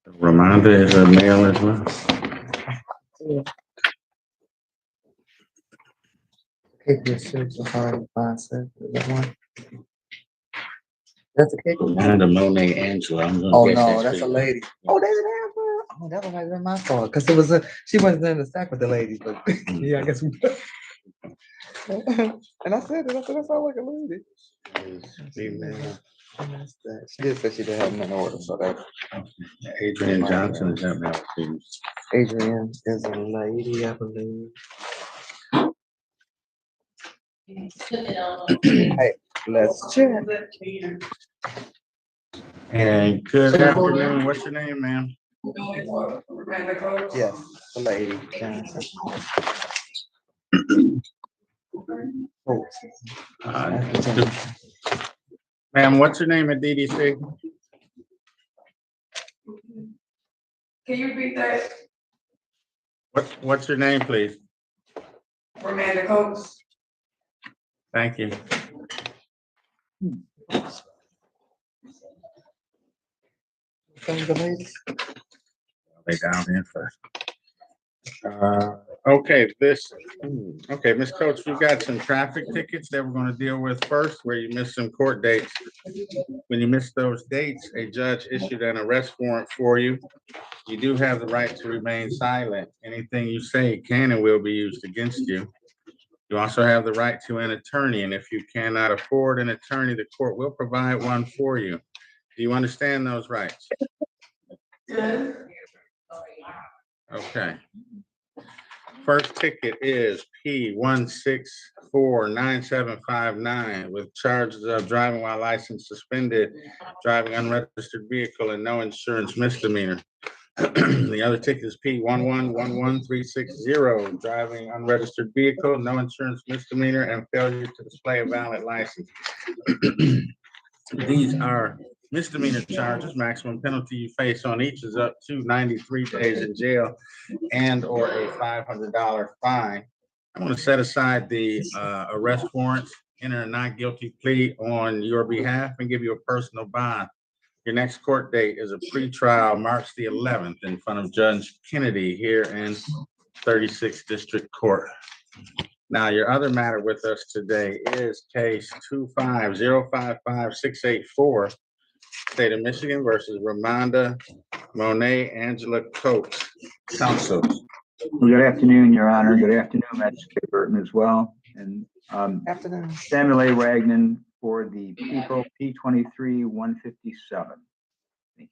Reminder is a male as well. Keep your shoes behind bicep. One. That's a cake. Amanda Monet Angela. I'm gonna Oh guess no, that's a for you. lady. Oh, that's an Amber. Oh, that one might have been my fault because it was a she wasn't in the stack with the ladies, but yeah, I guess we. And I said it. I said that sounds like a lady. Female. And that's that. She did say she didn't have them in order, so that Adrian Johnson is that male? Female? Adrian is a lady, I believe. Hey, let's check. And good afternoon. What's your name, ma'am? Yes, the lady. Johnson. Oh, Uh, Ma'am, what's your name at DDC? Can you repeat that? What's your name, please? Amanda Coates. Thank you. the ladies. Lay down here first. Okay, okay, Ms. Coates, we've got some traffic tickets that we're gonna deal with first, where you missed some court dates. When you missed those dates, a judge issued an arrest warrant for you. You do have the right to remain silent. Anything you say can and will be used against you. You also have the right to an attorney, and if you cannot afford an attorney, the court will provide one for you. Do you understand those rights? Yes. Okay. First ticket is P164979 with charges of driving while license suspended, driving unregistered vehicle, and no insurance misdemeanor. The other ticket is P1111360, driving unregistered vehicle, no insurance misdemeanor, and failure to display a valid license. These are misdemeanor charges. Maximum penalty you face on each is up to 93 days in jail and or a $500 fine. I'm going to set aside the arrest warrants, enter a not guilty plea on your behalf, and give you a personal bond. Your next court date is a pretrial March the 11th in front of Judge Kennedy here in 36th District Court. Now, your other matter with us today is case 25055-684, State of Michigan versus Ramonda Monet Angela Coates. Counsel. Good afternoon, Your Honor. Good afternoon, Magistrate Burton as well. And Afternoon. Samuel A. Ragnan for the people, P23-157. Thank you.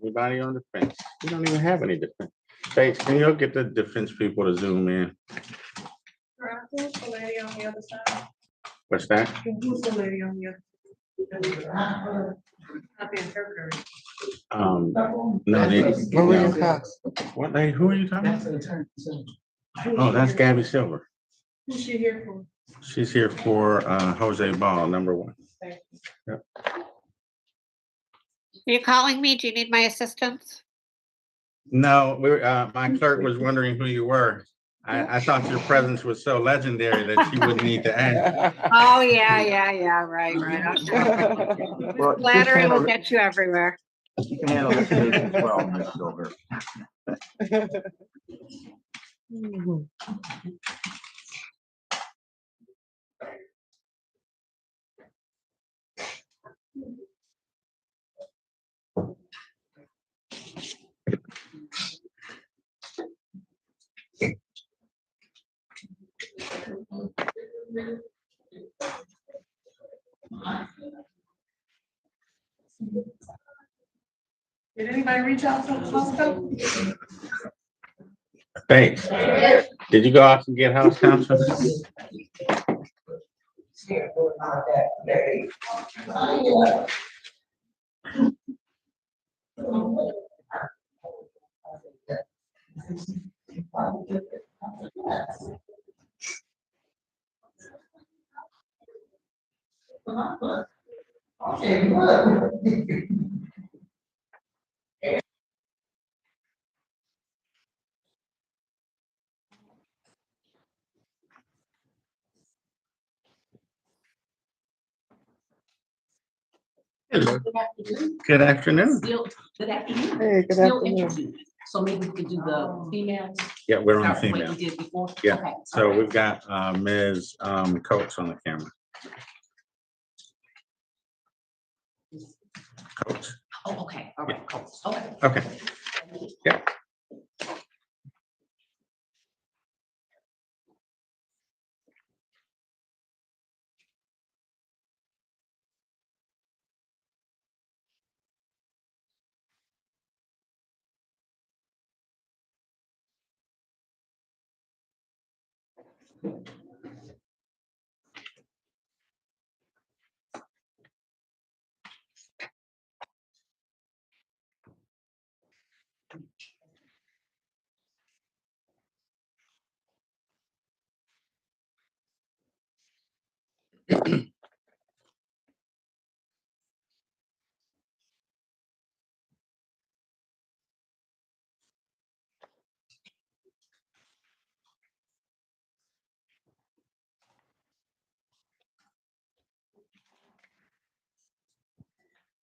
Anybody on defense? We don't even have any defense. Bates, can you get the defense people to zoom in? Who's the lady on the other side? What's that? Who's the lady on the other side? Not the interpreter. No, Maria no. Cox. What lady? Who are you talking about? Oh, that's Gabby Silver. Who's she here for? She's here for Jose Ball, number one. Yep. Are you calling me? Do you need my assistance? No, my clerk was wondering who you were. I thought your presence was so legendary that she wouldn't need to ask. Oh, yeah, right. Well, Flattery will get you everywhere. you can handle this case as well, Ms. Silver. Did anybody reach out to the hospital? Thanks. Did you go out and get house counsel? Hello. Good afternoon. Good afternoon. Still, good afternoon. Hey, good Still afternoon. introduced. So maybe we could do the females. Yeah, we're on the Start with what female. you did before. Yeah. Okay, So all right. we've got Ms. Coates on the camera. Coates. Oh, okay, all right, cool. Okay. Okay. Yeah.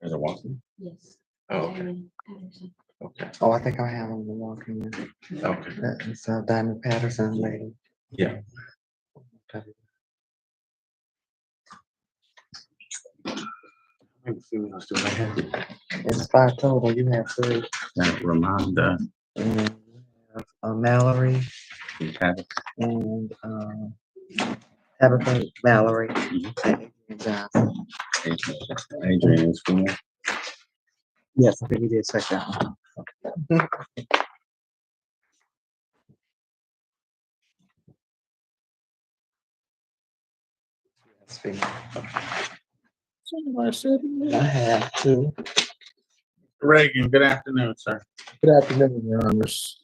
There's a walking. Yes. Oh, okay. Okay. Oh, I think I have on the walking. Okay. It's Diamond Patterson lady. Yeah. Okay. How many females do I have? It's 5 total. You have 3. Ramonda, And you have Mallory we have and Tabitha Mallory. And Adrian Johnson. Adrian is female. Yes, I think we did check that one. Yes, female. I have 2. Reagan, good afternoon, sir. Good afternoon, Your Honors.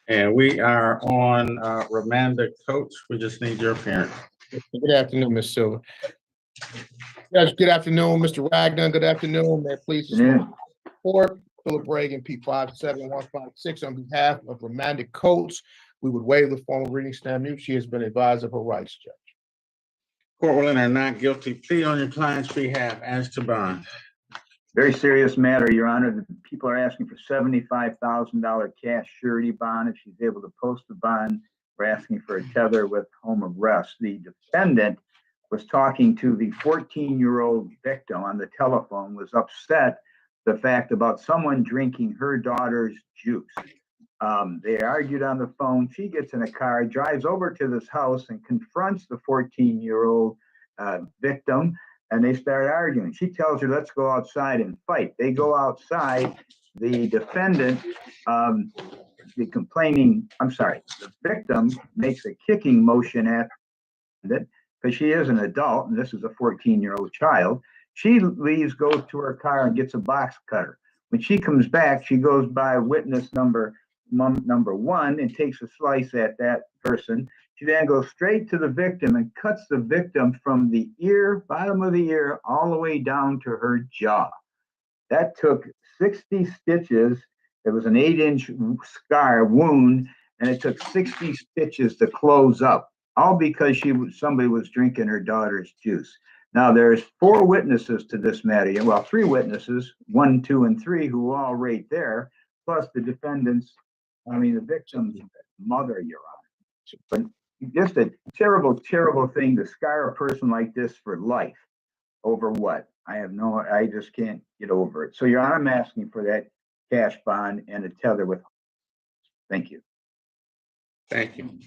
And we are on Ramanda Coates. We just need your appearance. Good afternoon, Ms. Silva. Yes, good afternoon, Mr. Ragnar. Good afternoon. May it please the Afternoon. Court, Philip Reagan, P57156, on behalf of Ramanda Coates. We would waive the formal reading stamp mute. She has been advised of her rights, Judge. Court will enter a not guilty plea on your client's behalf as to bond. Very serious matter, Your Honor. The people are asking for $75,000 cash surety bond. If she's able to post the bond, we're asking for a tether with home arrest. The defendant was talking to the 14-year-old victim on the telephone, was upset the fact about someone drinking her daughter's juice. They argued on the phone. She gets in a car, drives over to this house and confronts the 14-year-old victim, and they start arguing. She tells her, let's go outside and fight. They go outside. The defendant, the victim makes a kicking motion at it because she is an adult and this is a 14-year-old child. She leaves, goes to her car and gets a box cutter. When she comes back, she goes by witness number 1 and takes a slice at that person. She then goes straight to the victim and cuts the victim from the ear, bottom of the ear, all the way down to her jaw. That took 60 stitches. It was an 8-inch scar wound, and it took 60 stitches to close up, all because somebody was drinking her daughter's juice. Now, there's 4 witnesses to this matter. Well, 3 witnesses, 1, 2, and 3, who are all right there, plus the victim's mother, Your Honor. But just a terrible, terrible thing to scar a person like this for life. Over what? I just can't get over it. So, Your Honor, I'm asking for that cash bond and a tether with. Thank you. Thank you.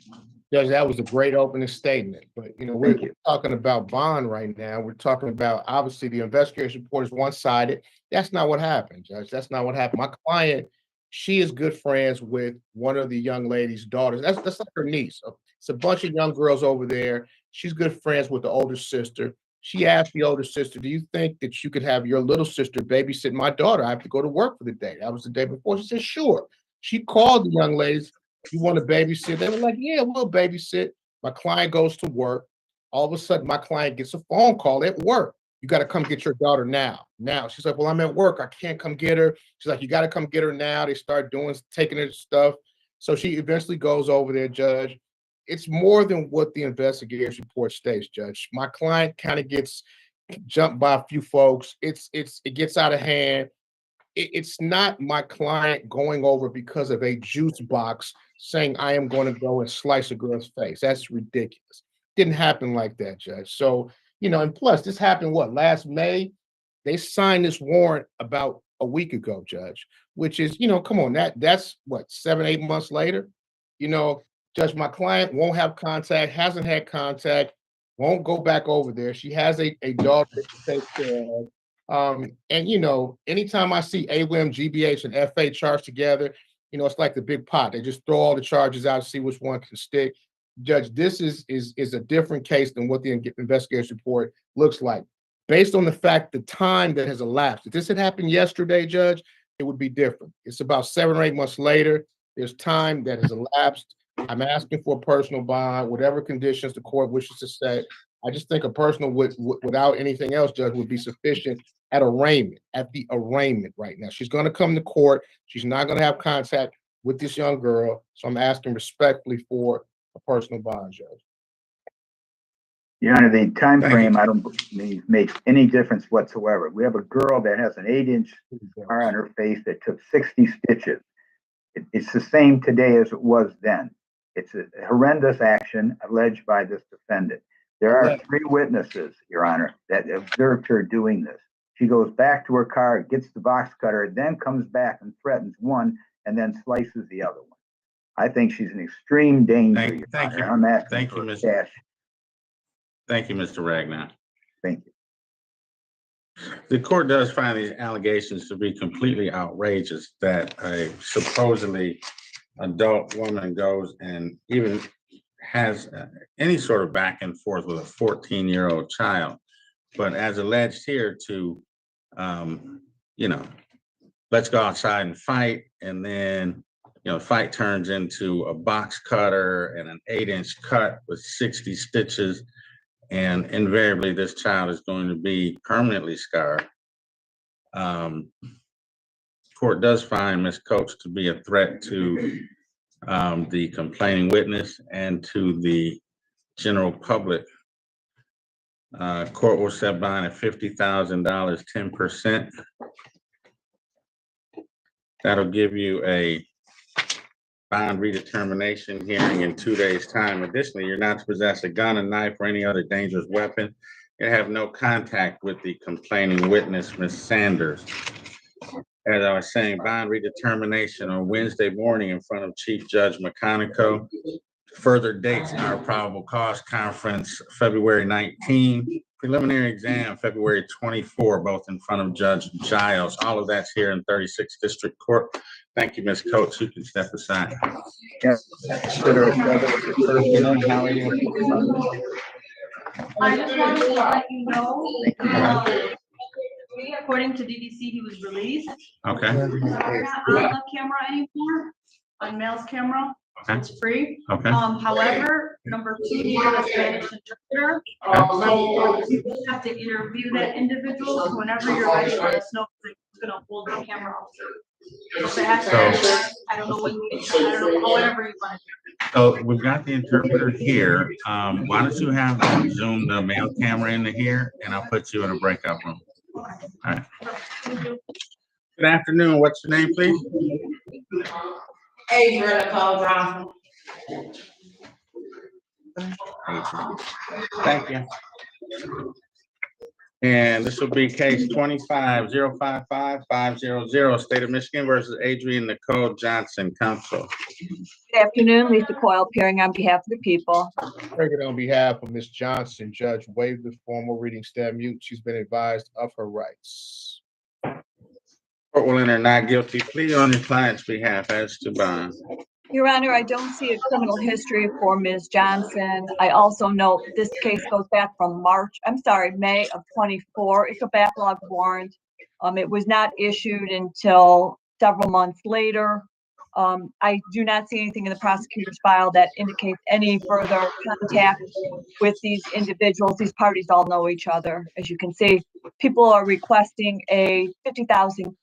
Judge, that was a great opening statement, but we're Thank you. talking about bond right now. We're talking about, obviously, the investigation report is one-sided. That's not what happened, Judge. That's not what happened. My client, she is good friends with one of the young lady's daughters. That's like her niece. It's a bunch of young girls over there. She's good friends with the older sister. She asked the older sister, do you think that you could have your little sister babysit my daughter? I have to go to work for the day. That was the day before. She said, sure. She called the young ladies. You want to babysit? They were like, yeah, we'll babysit. My client goes to work. All of a sudden, my client gets a phone call at work. You got to come get your daughter now. She's like, well, I'm at work. I can't come get her. She's like, you got to come get her now. They start taking her stuff. So she eventually goes over there, Judge. It's more than what the investigation report states, Judge. My client kind of gets jumped by a few folks. It gets out of hand. It's not my client going over because of a juice box saying I am going to go and slice a girl's face. That's ridiculous. Didn't happen like that, Judge. So, and plus this happened last May? They signed this warrant about a week ago, Judge, which is, come on, that's what, 7-8 months later? Judge, my client won't have contact, hasn't had contact, won't go back over there. She has a daughter that she takes care of. And anytime I see AWIM, GBH, and FA charged together, it's like the big pot. They just throw all the charges out and see which one can stick. Judge, this is a different case than what the investigation report looks like. Based on the fact, the time that has elapsed. If this had happened yesterday, Judge, it would be different. It's about 7 or 8 months later. There's time that has elapsed. I'm asking for a personal bond, whatever conditions the court wishes to set. I just think a personal without anything else, Judge, would be sufficient at the arraignment right now. She's going to come to court. She's not going to have contact with this young girl. So I'm asking respectfully for a personal bond, Judge. Your Honor, the time Thank frame, I don't believe makes any difference whatsoever. We have a girl that has an 8-inch scar on her face that took 60 stitches. It's the same today as it was then. It's a horrendous action alleged by this defendant. There are 3 witnesses, Your Honor, that observed her doing this. She goes back to her car, gets the box cutter, then comes back and threatens one and then slices the other one. I think she's an extreme danger. Thank you. I'm asking Thank you, for Mr. cash. Thank you, Mr. Ragnar. Thank you. The court does find these allegations to be completely outrageous that a supposedly adult woman goes and even has any sort of back and forth with a 14-year-old child. But as alleged here to, let's go outside and fight. And then, fight turns into a box cutter and an 8-inch cut with 60 stitches. And invariably, this child is going to be permanently scarred. Court does find Ms. Coates to be a threat to the complaining witness and to the general public. Court will set bond at $50,000, 10%. That'll give you a bond redetermination hearing in 2 days' time. Additionally, you're not to possess a gun, a knife, or any other dangerous weapon. You have no contact with the complaining witness, Ms. Sanders. As I was saying, bond redetermination on Wednesday morning in front of Chief Judge McConico. Further dates in our probable cause conference, February 19, preliminary exam, February 24, both in front of Judge Giles. All of that's here in 36th District Court. Thank you, Ms. Coates. You can step aside. Yes. Consider it how are you? I just wanted to let you know, according to DDC, he was released. Okay. We're not on the camera anymore, on Mail's camera. Okay. It's free. Okay. However, number 2, you have a Spanish interpreter. You have to interview that individual. So whenever you're ready, let us know. It's gonna hold the camera up. If it has to, I don't know when you, I don't know, whatever you want to do. So we've got the interpreter here. Why don't you have them zoom the mail camera into here and I'll put you in a breakout room. All right. Good afternoon. What's your name, please? Adrian Nicole Johnson. Thank you. And this will be case 25-055-500, State of Michigan versus Adrian Nicole Johnson, counsel. Good afternoon, Lisa Coyle appearing on behalf of the people. Record on behalf of Ms. Johnson, Judge, waive the formal reading, stand mute. She's been advised of her rights. Court will enter not guilty plea on your client's behalf as to bond. Your Honor, I don't see a criminal history for Ms. Johnson. I also note this case goes back from May of 24. It's a backlog warrant. It was not issued until several months later. I do not see anything in the prosecutor's file that indicates any further contact with these individuals. These parties all know each other. As you can see, people are requesting a $50,000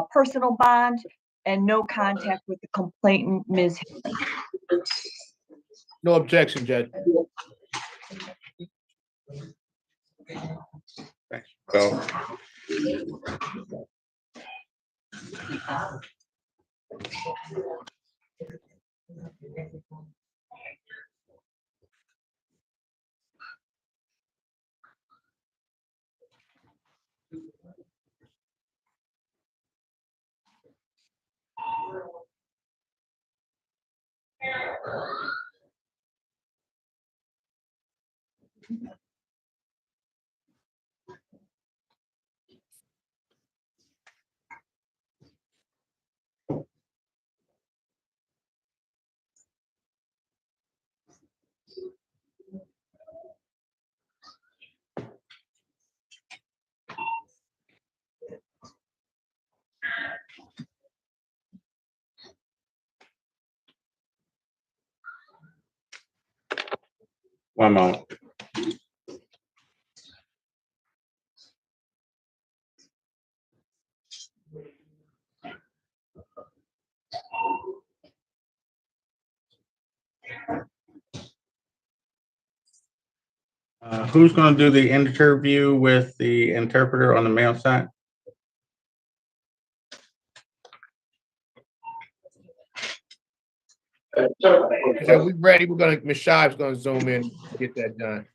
personal bond and no contact with the complainant, Ms. No objection, Judge. Go. One moment. Who's going to do the interview with the interpreter on the male side? So we ready. Ms. Shive's gonna zoom in, and get that done.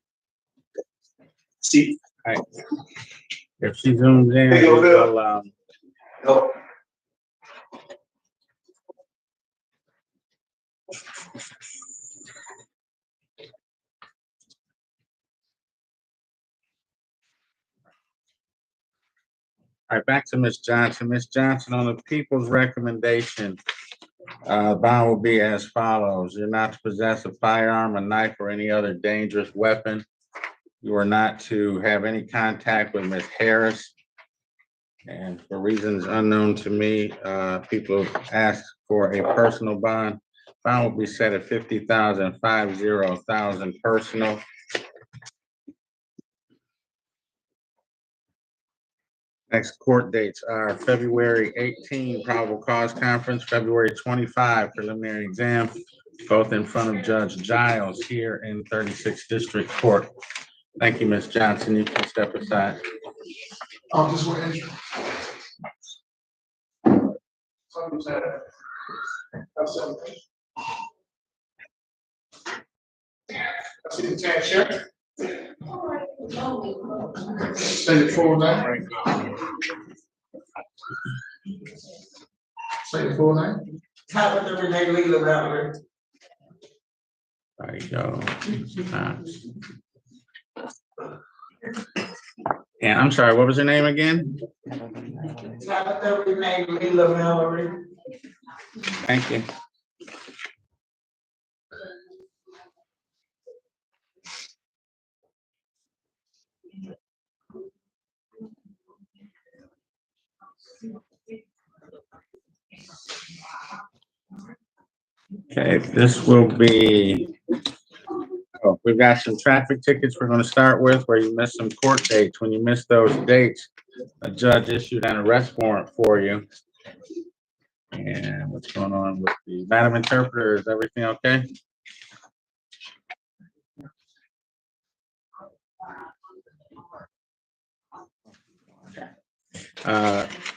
See. Right. If she zooms in, we'll, all right, back to Ms. Johnson. Ms. Johnson, on the people's recommendation, bond will be as follows. You're not to possess a firearm, a knife, or any other dangerous weapon. You are not to have any contact with Ms. Harris. And for reasons unknown to me, people have asked for a personal bond. Bond will be set at 50,000, 50,000 personal. Next court dates are February 18, probable cause conference, February 25, preliminary exam, both in front of Judge Giles here in 36th District Court. Thank you, Ms. Johnson. You can step aside. Oh, this way. I see the tan shirt. Say it full name. Say it full name. Tabitha Renee Leela Mallory. There you go. And I'm sorry, what was her name again? Tabitha Renee Leela Mallory. Thank you. Okay, this will be, we've got some traffic tickets we're going to start with where you missed some court dates. When you miss those dates, a judge issued an arrest warrant for you. And what's going on with the Madam Interpreter? Is everything okay?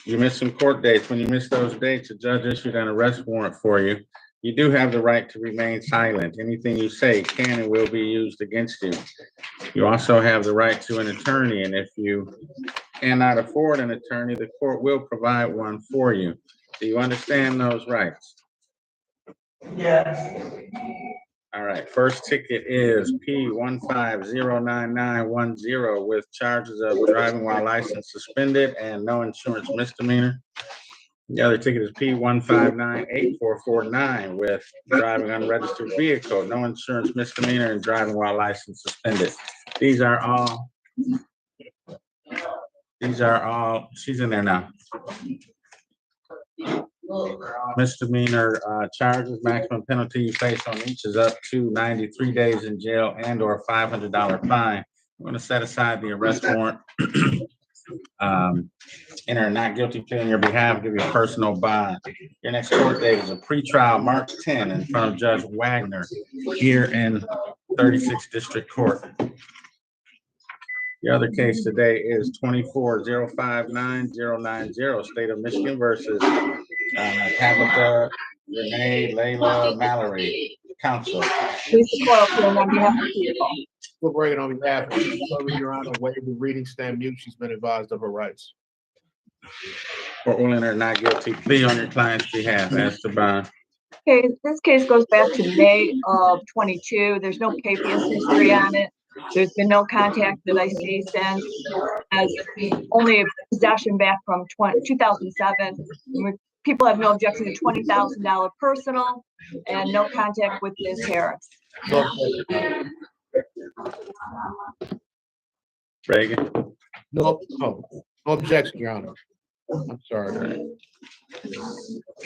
You missed some court dates. When you miss those dates, a judge issued an arrest warrant for you. You do have the right to remain silent. Anything you say can and will be used against you. You also have the right to an attorney, and if you cannot afford an attorney, the court will provide one for you. Do you understand those rights? Yes. All right, first ticket is P15099110 with charges of driving while license suspended and no insurance misdemeanor. The other ticket is P15984449 with driving unregistered vehicle, no insurance misdemeanor, and driving while license suspended. These are all, she's in there now. Misdemeanor charges, maximum penalty you face on each is up to 93 days in jail and or $500 fine. I'm going to set aside the arrest warrant. Enter a not guilty plea on your behalf, give you a personal bond. Your next court date is a pretrial March 10 in front of Judge Wagner here in 36th District Court. The other case today is 24-059-090, State of Michigan versus Tabitha Renee Layla Mallory, counsel. Lisa Coyle, appearing on behalf of the people. We're bringing on behalf of Your Honor, waive the reading, stand mute. She's been advised of her rights. Court will enter not guilty plea on your client's behalf. As to bond. Okay, this case goes back to May of 22. There's no capious history on it. There's been no contact that I see since, as only a possession back from 2007. People have no objection to $20,000 personal and no contact with Ms. Harris. Reagan. No objection, Your Honor. I'm sorry. All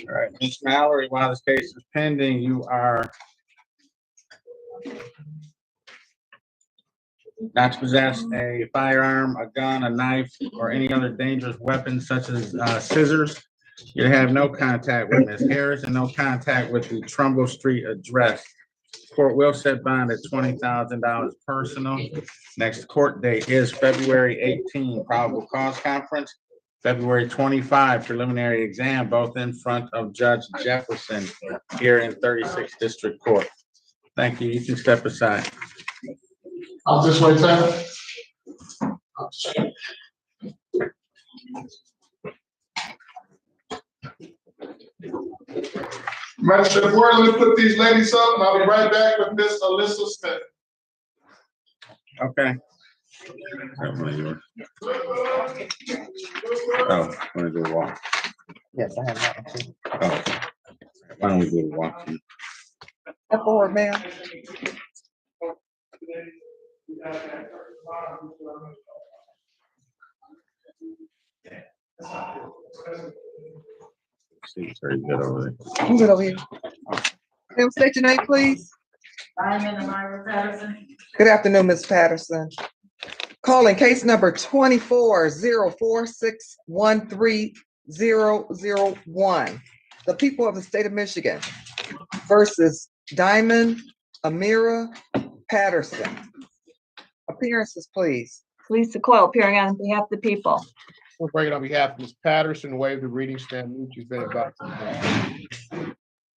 right, Ms. Mallory, while this case is pending, you are not to possess a firearm, a gun, a knife, or any other dangerous weapon such as scissors. You have no contact with Ms. Harris and no contact with the Trumbull Street address. Court will set bond at $20,000 personal. Next court date is February 18, probable cause conference. February 25, preliminary exam, both in front of Judge Jefferson here in 36th District Court. Thank you. You can step aside. I'll just wait time. Magistrate Ward, let me put these ladies up and I'll be right back with Miss Alyssa Smith. Okay. That one of yours. Oh, want to do a walk? Yes, I have that one too. Oh. Why don't we do a walk? Step forward, ma'am. Seems very good over there. I'm good over here. Ma'am, state your name, please. Diamond and Myra Patterson. Good afternoon, Ms. Patterson. Calling case number 24-046-13001. The people of the state of Michigan versus Diamond Amira Patterson. Appearances, please. Lisa Coyle, appearing on behalf of the people. We're bringing on behalf of Ms. Patterson, waive the reading, stand mute. She's been advised.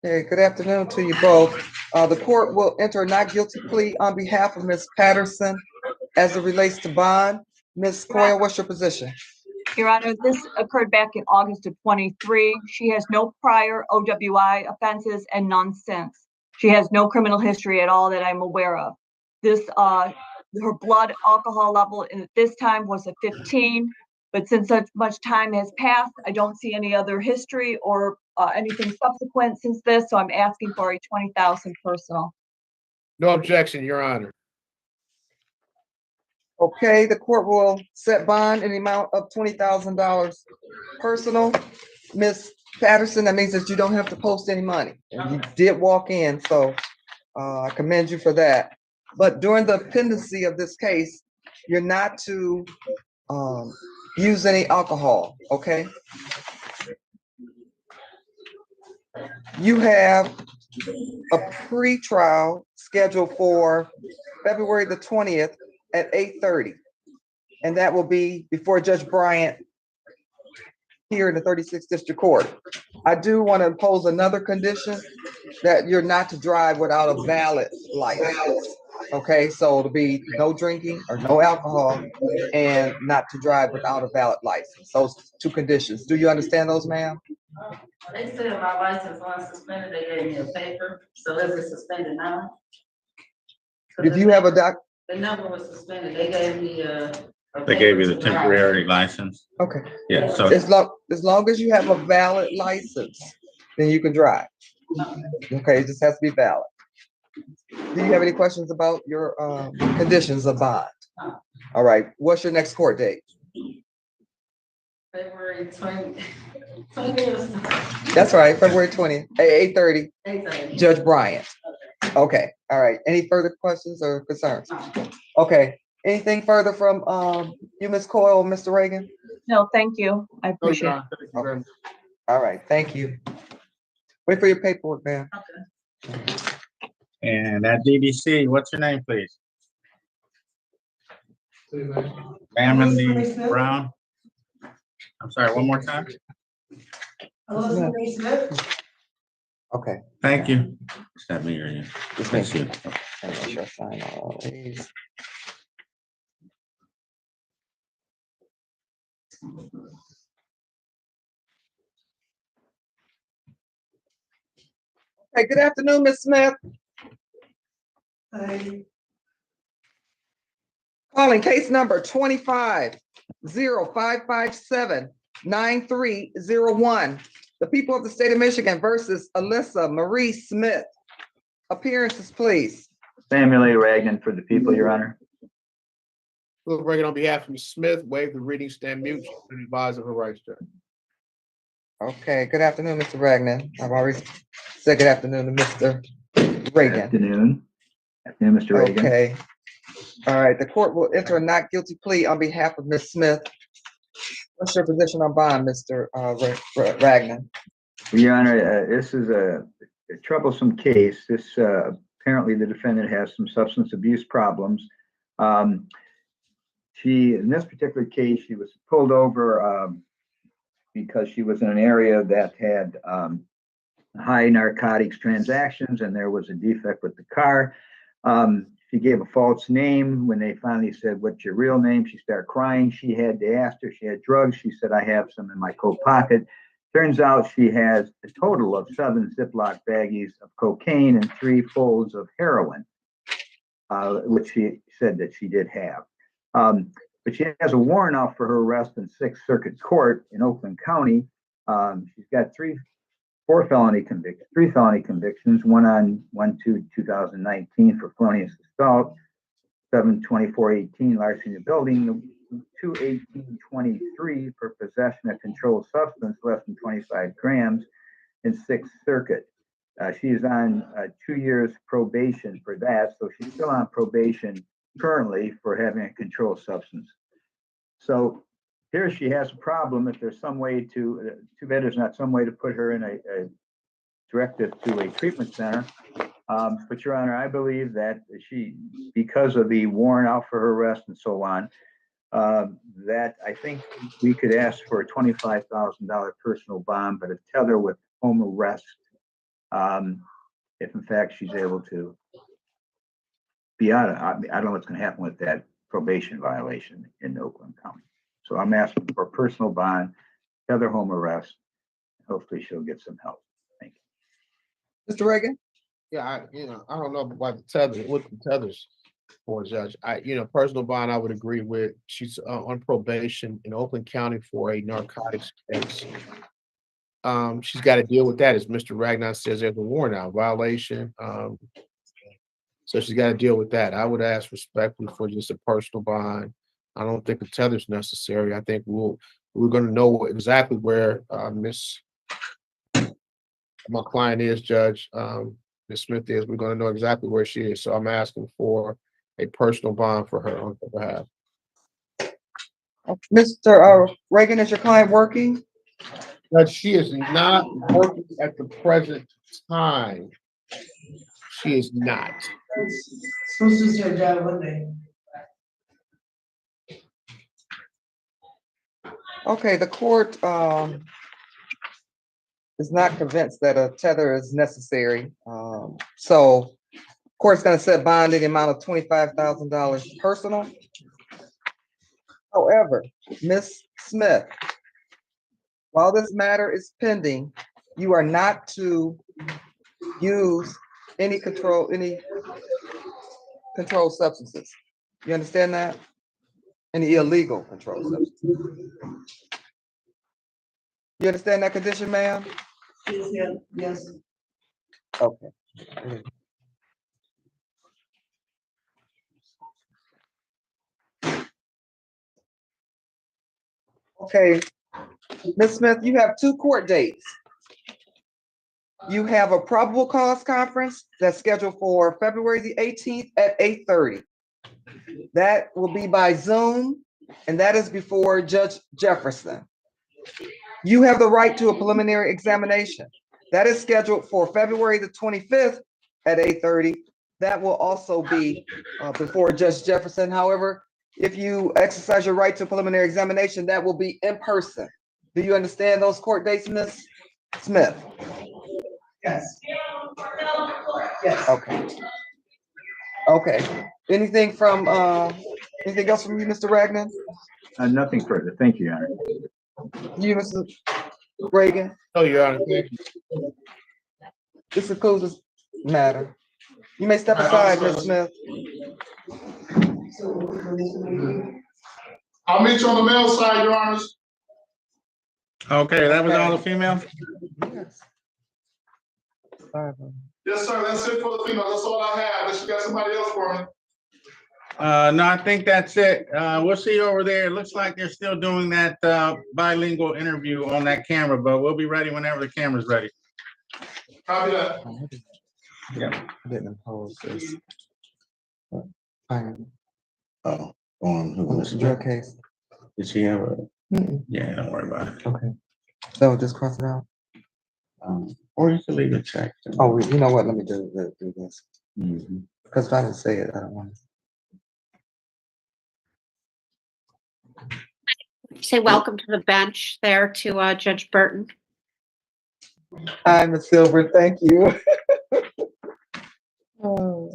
Hey, good afternoon to you both. The court will enter a not guilty plea on behalf of Ms. Patterson as it relates to bond. Ms. Coyle, what's your position? Your Honor, this occurred back in August of 23. She has no prior OWI offenses and none since. She has no criminal history at all that I'm aware of. This, her blood alcohol level at this time was a 15, but since such much time has passed, I don't see any other history or anything subsequent since this, so I'm asking for a $20,000 personal. No objection, Your Honor. Okay, the court will set bond in the amount of $20,000 personal. Ms. Patterson, that means that you don't have to post any money. And you did walk in, so I commend you for that. But during the pendency of this case, you're not to use any alcohol, okay? You have a pre-trial scheduled for February the 20th at 8:30. And that will be before Judge Bryant here in the 36th District Court. I do want to impose another condition that you're not to drive without a valid license. Okay, so it'll be no drinking or no alcohol and not to drive without a valid license. Those two conditions. Do you understand those, ma'am? They said my license was suspended. They gave me a paper. So is it suspended now? If you have a doc, The number was suspended. They gave me They gave you the temporary license. okay. Yeah, so As long as you have a valid license, then you can drive. Okay, it just has to be valid. Do you have any questions about your conditions of bond? All right, what's your next court date? February 20. That's right, February 20th, 8:30, 8:30. Judge Bryant. Okay, all right. Any further questions or concerns? Okay, anything further from you, Ms. Coyle, or Mr. Reagan? No, thank you. I No, appreciate Your it. Honor. Thank you very much. All right, thank you. Wait for your paperwork, ma'am. and at DDC, what's your name, please? Amity Brown. I'm sorry, one more time. Elizabeth Smith. Okay. Thank you. Is that me or you? Just That's make you. sure I sign all these. Hey, good afternoon, Ms. Smith. Calling case number 25-0557-9301. The people of the state of Michigan versus Alyssa Marie Smith. Appearances, please. Samuel A. Ragnan for the people, Your Honor. Philip Reagan on behalf of Ms. Smith, waive the reading, stand mute, and advise of her rights, Judge. Okay, good afternoon, Mr. Ragnan. I've already said good afternoon to Mr. Reagan. Afternoon. Afternoon, Mr. Reagan. Okay. All right, the court will enter a not guilty plea on behalf of Ms. Smith. What's your position on bond, Mr. Ragnan? Well, Your Honor, this is a troublesome case. This apparently the defendant has some substance abuse problems. In this particular case, she was pulled over because she was in an area that had high narcotics transactions, and there was a defect with the car. She gave a false name. When they finally said, "What's your real name?" she started crying. She had, they asked her, she had drugs. She said, "I have some in my coat pocket." Turns out she has a total of 7 Ziploc baggies of cocaine and 3 folds of heroin, which she said that she did have. But she has a warrant out for her arrest in 6th Circuit Court in Oakland County. She's got 3 felony convictions, one on 1/2/2019 for felonious assault, 7/24/18 larceny of building, 2/18/23 for possession of controlled substance less than 25 grams in 6th Circuit. She is on 2 years probation for that, so she's still on probation currently for having a controlled substance. So here she has a problem. If there's some way to, too bad there's not some way to put her in a directive to a treatment center. But Your Honor, I believe that because of the warrant out for her arrest and so on, that I think we could ask for a $25,000 personal bond, but a tether with home arrest, if in fact she's able to be out of, I don't know what's going to happen with that probation violation in Oakland County. So I'm asking for a personal bond, tether, home arrest. Hopefully she'll get some help. Thank you. Mr. Reagan? Yeah, I don't know about the tether, what the tethers for, Judge. Personal bond, I would agree with. She's on probation in Oakland County for a narcotics case. She's got to deal with that. As Mr. Ragnan says, there's a warrant out violation. So she's got to deal with that. I would ask respectfully for just a personal bond. I don't think a tether's necessary. I think we're going to know exactly where my client is, Judge. Ms. Smith is. We're going to know exactly where she is. So I'm asking for a personal bond for her on her behalf. Mr. Reagan, is your client working? But she is not working at the present time. She is not. Susan's her job, what day? Okay, the court is not convinced that a tether is necessary. So court's gonna set bond in the amount of $25,000 personal. However, Ms. Smith, while this matter is pending, you are not to use any controlled substances. You understand that? Any illegal controlled substances. You understand that condition, ma'am? Yes. Okay. Okay, Ms. Smith, you have 2 court dates. You have a probable cause conference that's scheduled for February the 18th at 8:30. That will be by Zoom, and that is before Judge Jefferson. You have the right to a preliminary examination. That is scheduled for February the 25th at 8:30. That will also be before Judge Jefferson. However, if you exercise your right to preliminary examination, that will be in person. Do you understand those court dates, Ms. Smith? Yes. Yes. Okay. Okay. Anything anything else from you, Mr. Ragland? Nothing further. Thank you, Your Honor. You, Mr. Reagan? Oh, Your Honor, thank you. This concludes this matter. You may step aside, Ms. Smith. I'll meet you on the male side, Your Honors. Okay, that was all the female? Yes. Yes, sir, that's it for the female, that's all I have, unless you got somebody else for me. No, I think that's it. We'll see you over there. It looks like they're still doing that bilingual interview on that camera, but we'll be ready whenever the camera's ready. Copy that. Yeah. I didn't impose this. Oh, on who? This drug case. Did she have a? Yeah, don't worry about it. Okay. So just cross it out. Or you can leave it checked. Oh, you know what? Let me do this. Mhm. Because if I didn't say it, I don't want to. Say welcome to the bench there to Judge Burton. Hi, Ms. Silver. Thank you. Oh,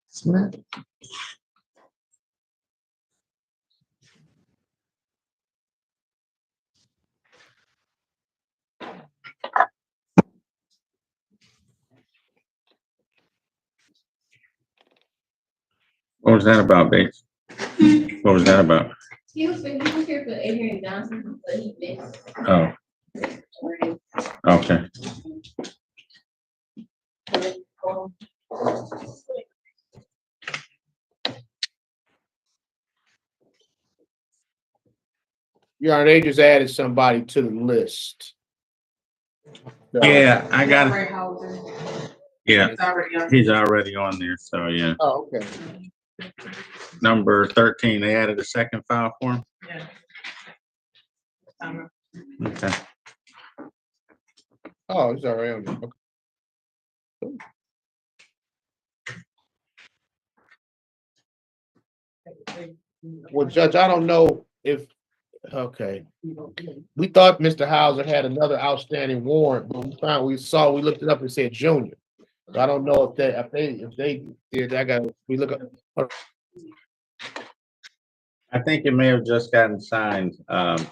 Smith. What was that about, Bates? What was that about? He was here for Adrian Johnson, but he missed. Oh, okay. Your Honor, they just added somebody to the list. Yeah, I got it. Yeah, he's already on there, so yeah. Oh, okay. Number 13, they added a second file for him? Okay. Oh, it's already on there. Okay. Well, Judge, I don't know if, okay. We thought Mr. Hauser had another outstanding warrant, but we looked it up and said junior. So I don't know if they did, we look up. I think it may have just gotten signed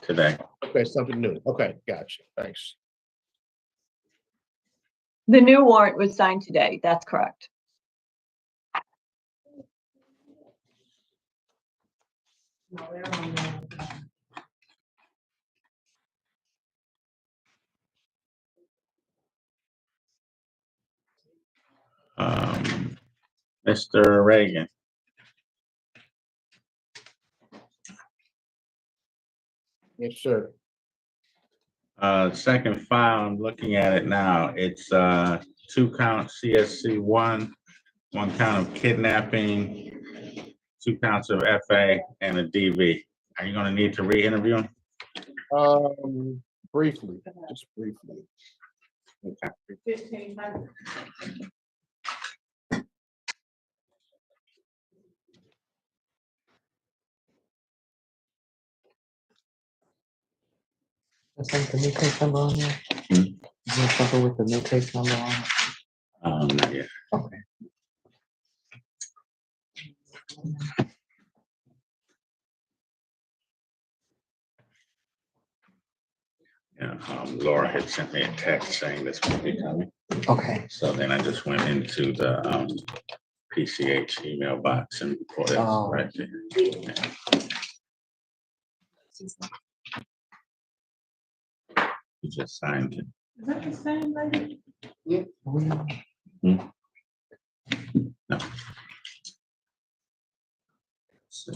today. Okay, something new. Okay, gotcha. Thanks. The new warrant was signed today. That's correct. Mr. Reagan. Yes, sir. Second file, I'm looking at it now. It's 2-count CSC one count of kidnapping, 2 counts of FA, and a DV. Are you gonna need to re-interview him? Briefly, just briefly. Is there the new case number on there? Is there something with the new case number on it? Not yet. Okay. Yeah. Laura had sent me a text saying this would be coming. Okay. So then I just went into the PCH email box and put it Oh. right there. You just signed it. Is that the same lady? No. So,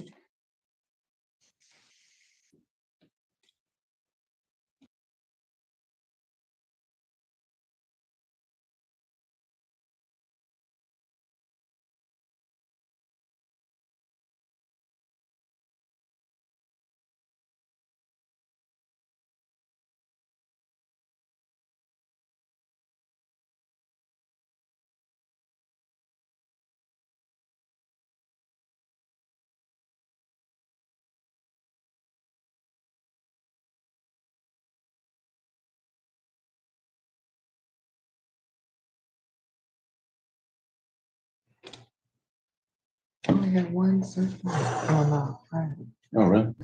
I only have one certain. Oh, no. Oh, really?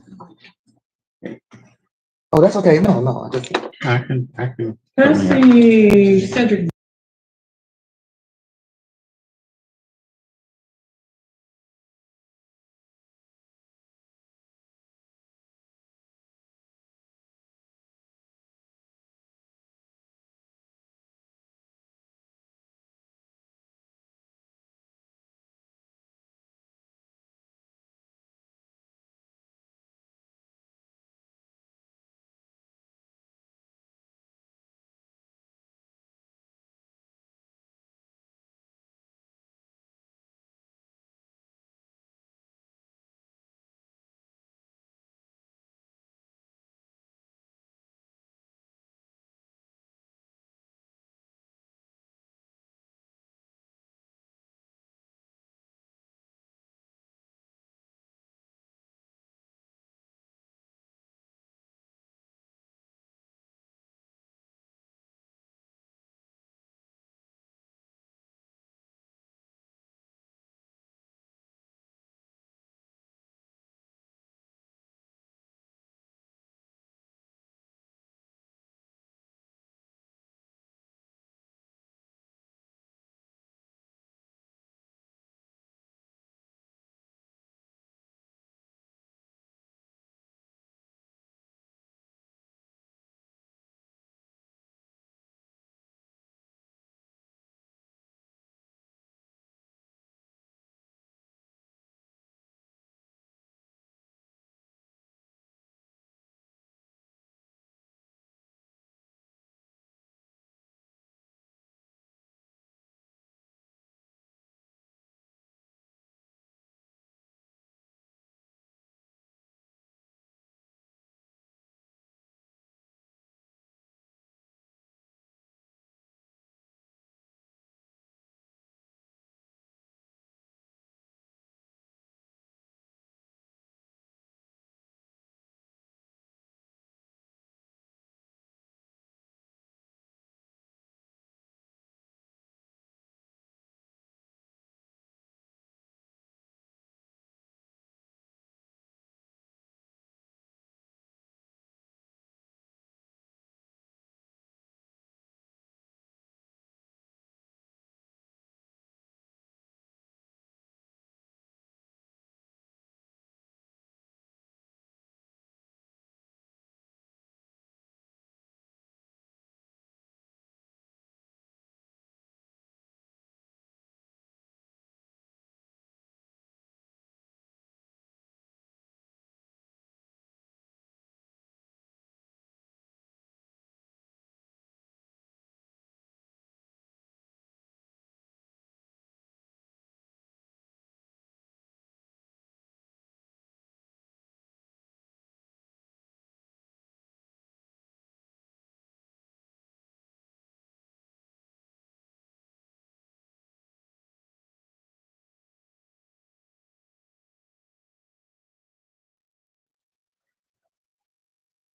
Oh, that's okay. No, I just. I can. Trustee Cedric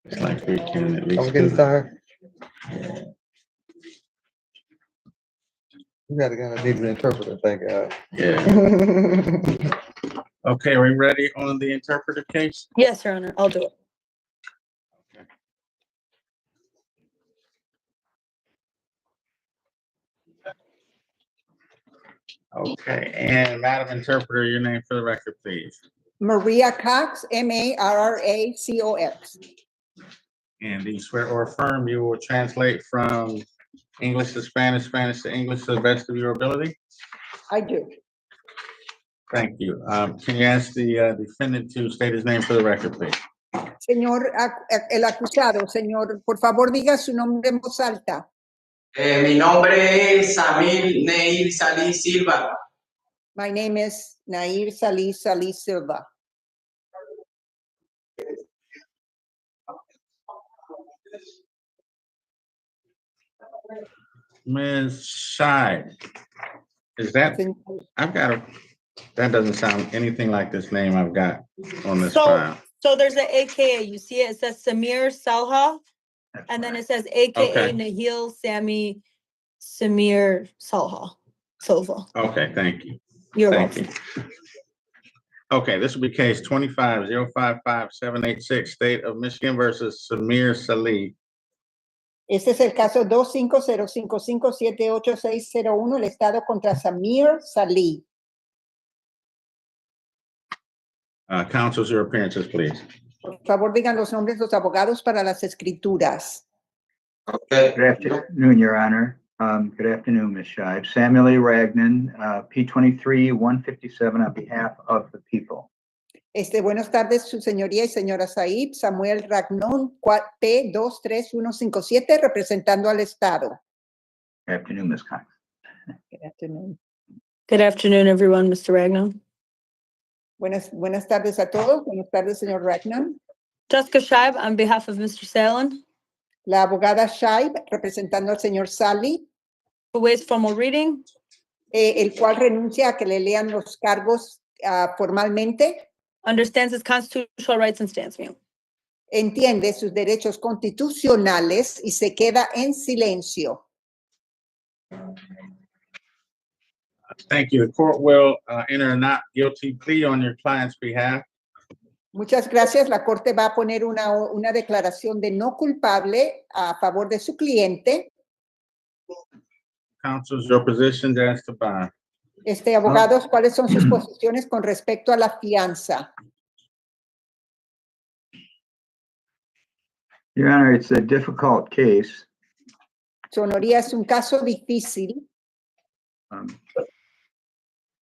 It's like we can at I'm least. getting started. You gotta need an interpreter, thank God. Yeah. Okay, are we ready on the interpreter case? Yes, Your Honor, I'll do it. Okay, and Madam Interpreter, your name for the record, please. Maria Cox, Marracox. And do you swear or affirm you will translate from English to Spanish, Spanish to English to the best of your ability? I do. Thank you. Can you ask the defendant to state his name for the record, please? Señor, el acusado, señor, por favor diga su nombre en voz alta. Mi nombre es Samir Neil Salí Silva. My name is Nair Salih Silva. Ms. Scheid, is that, I've got a, that doesn't sound anything like this name I've got on this file. So there's an AKA, you see it, it says Samir Salha, and then it says AKA Okay. Nahil Sami Samir Salha, Silva. Okay, thank you. You're Thank welcome. you. Okay, this will be case 25-055786, State of Michigan versus Samir Salih. Este es el caso 25055788601, el Estado contra Samir Salih. Counsels, your appearances, please. Por favor, digan los nombres de los abogados para las escrituras. Good afternoon, Your Honor. Good afternoon, Ms. Scheib. Samuel E. Ragnan, P23-157 on behalf of the people. Buenas tardes, su señoría y señora Saib. Samuel Ragnon, P23157, representando al Estado. Good afternoon, Ms. Cox. Good afternoon. Good afternoon, everyone, Mr. Ragnon. Buenas tardes a todos. Buenas tardes, señor Ragnon. Jessica Scheib, on behalf of Mr. Salen. La abogada Scheib, representando al señor Salih. Who waives formal reading. El cual renuncia a que le lean los cargos formalmente. Understands his constitutional rights and stands mute. Entiende sus derechos constitucionales y se queda en silencio. Thank you. The court will enter a not guilty plea on your client's behalf. Muchas gracias. La Corte va a poner una declaración de no culpable a favor de su cliente. Counsels, your positions as to bond. Abogados, ¿cuáles son sus posiciones con respecto a la fianza? Your Honor, it's a difficult case. Su honoría, es un caso difícil.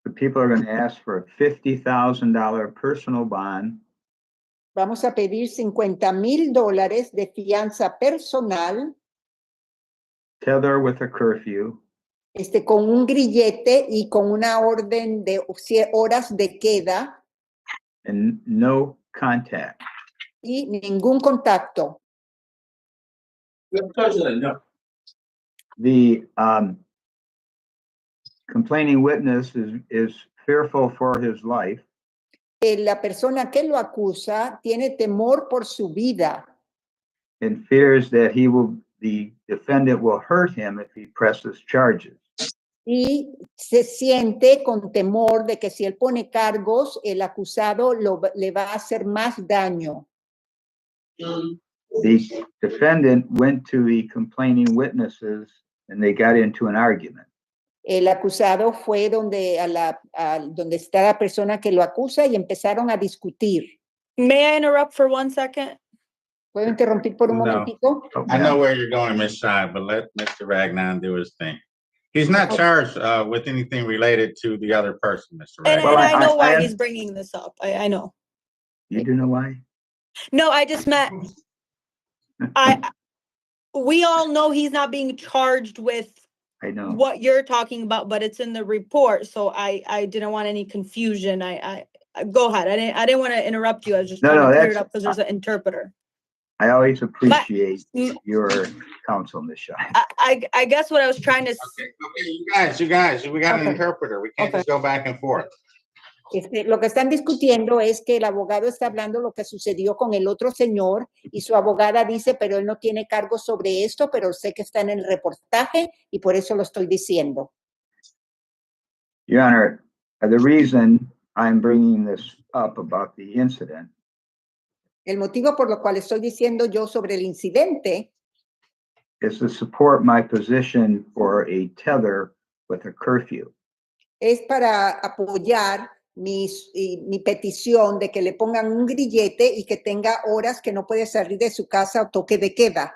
The people are going to ask for a $50,000 personal bond. Vamos a pedir $50,000 de fianza personal. Tether with a curfew. Con un grillete y con una orden de horas de queda. And no contact. Y ningún contacto. The complaining witness is fearful for his life. La persona que lo acusa tiene temor por su vida. And fears that the defendant will hurt him if he presses charges. Y se siente con temor de que si él pone cargos, el acusado le va a hacer más daño. The defendant went to the complaining witnesses and they got into an argument. El acusado fue donde está la persona que lo acusa y empezaron a discutir. May I interrupt for 1 second? ¿Puedo interrumpir por un momentito? I know where you're going, Ms. Scheib, but let Mr. Ragnon do his thing. He's not charged with anything related to the other person, Mr. And, Ragnon. and I know why he's bringing this up. I know. You do know why? No, I just meant, we all know he's not being charged with I know what you're talking about, but it's in the report. So I didn't want any confusion. I go ahead. I didn't want to interrupt you. I was just trying to clear it up because there's an interpreter. I always appreciate your counsel, Ms. Scheib. I guess what I was trying to. Okay, you guys, we got an interpreter. We can't just go back and forth. Lo que están discutiendo es que el abogado está hablando lo que sucedió con el otro señor y su abogada dice, pero él no tiene cargo sobre esto, pero sé que está en el reportaje y por eso lo estoy diciendo. Your Honor, the reason I'm bringing this up about the incident. El motivo por lo cual estoy diciendo yo sobre el incidente is to support my position for a tether with a curfew. es para apoyar mi petición de que le pongan un grillete y que tenga horas que no puede salir de su casa o toque de queda.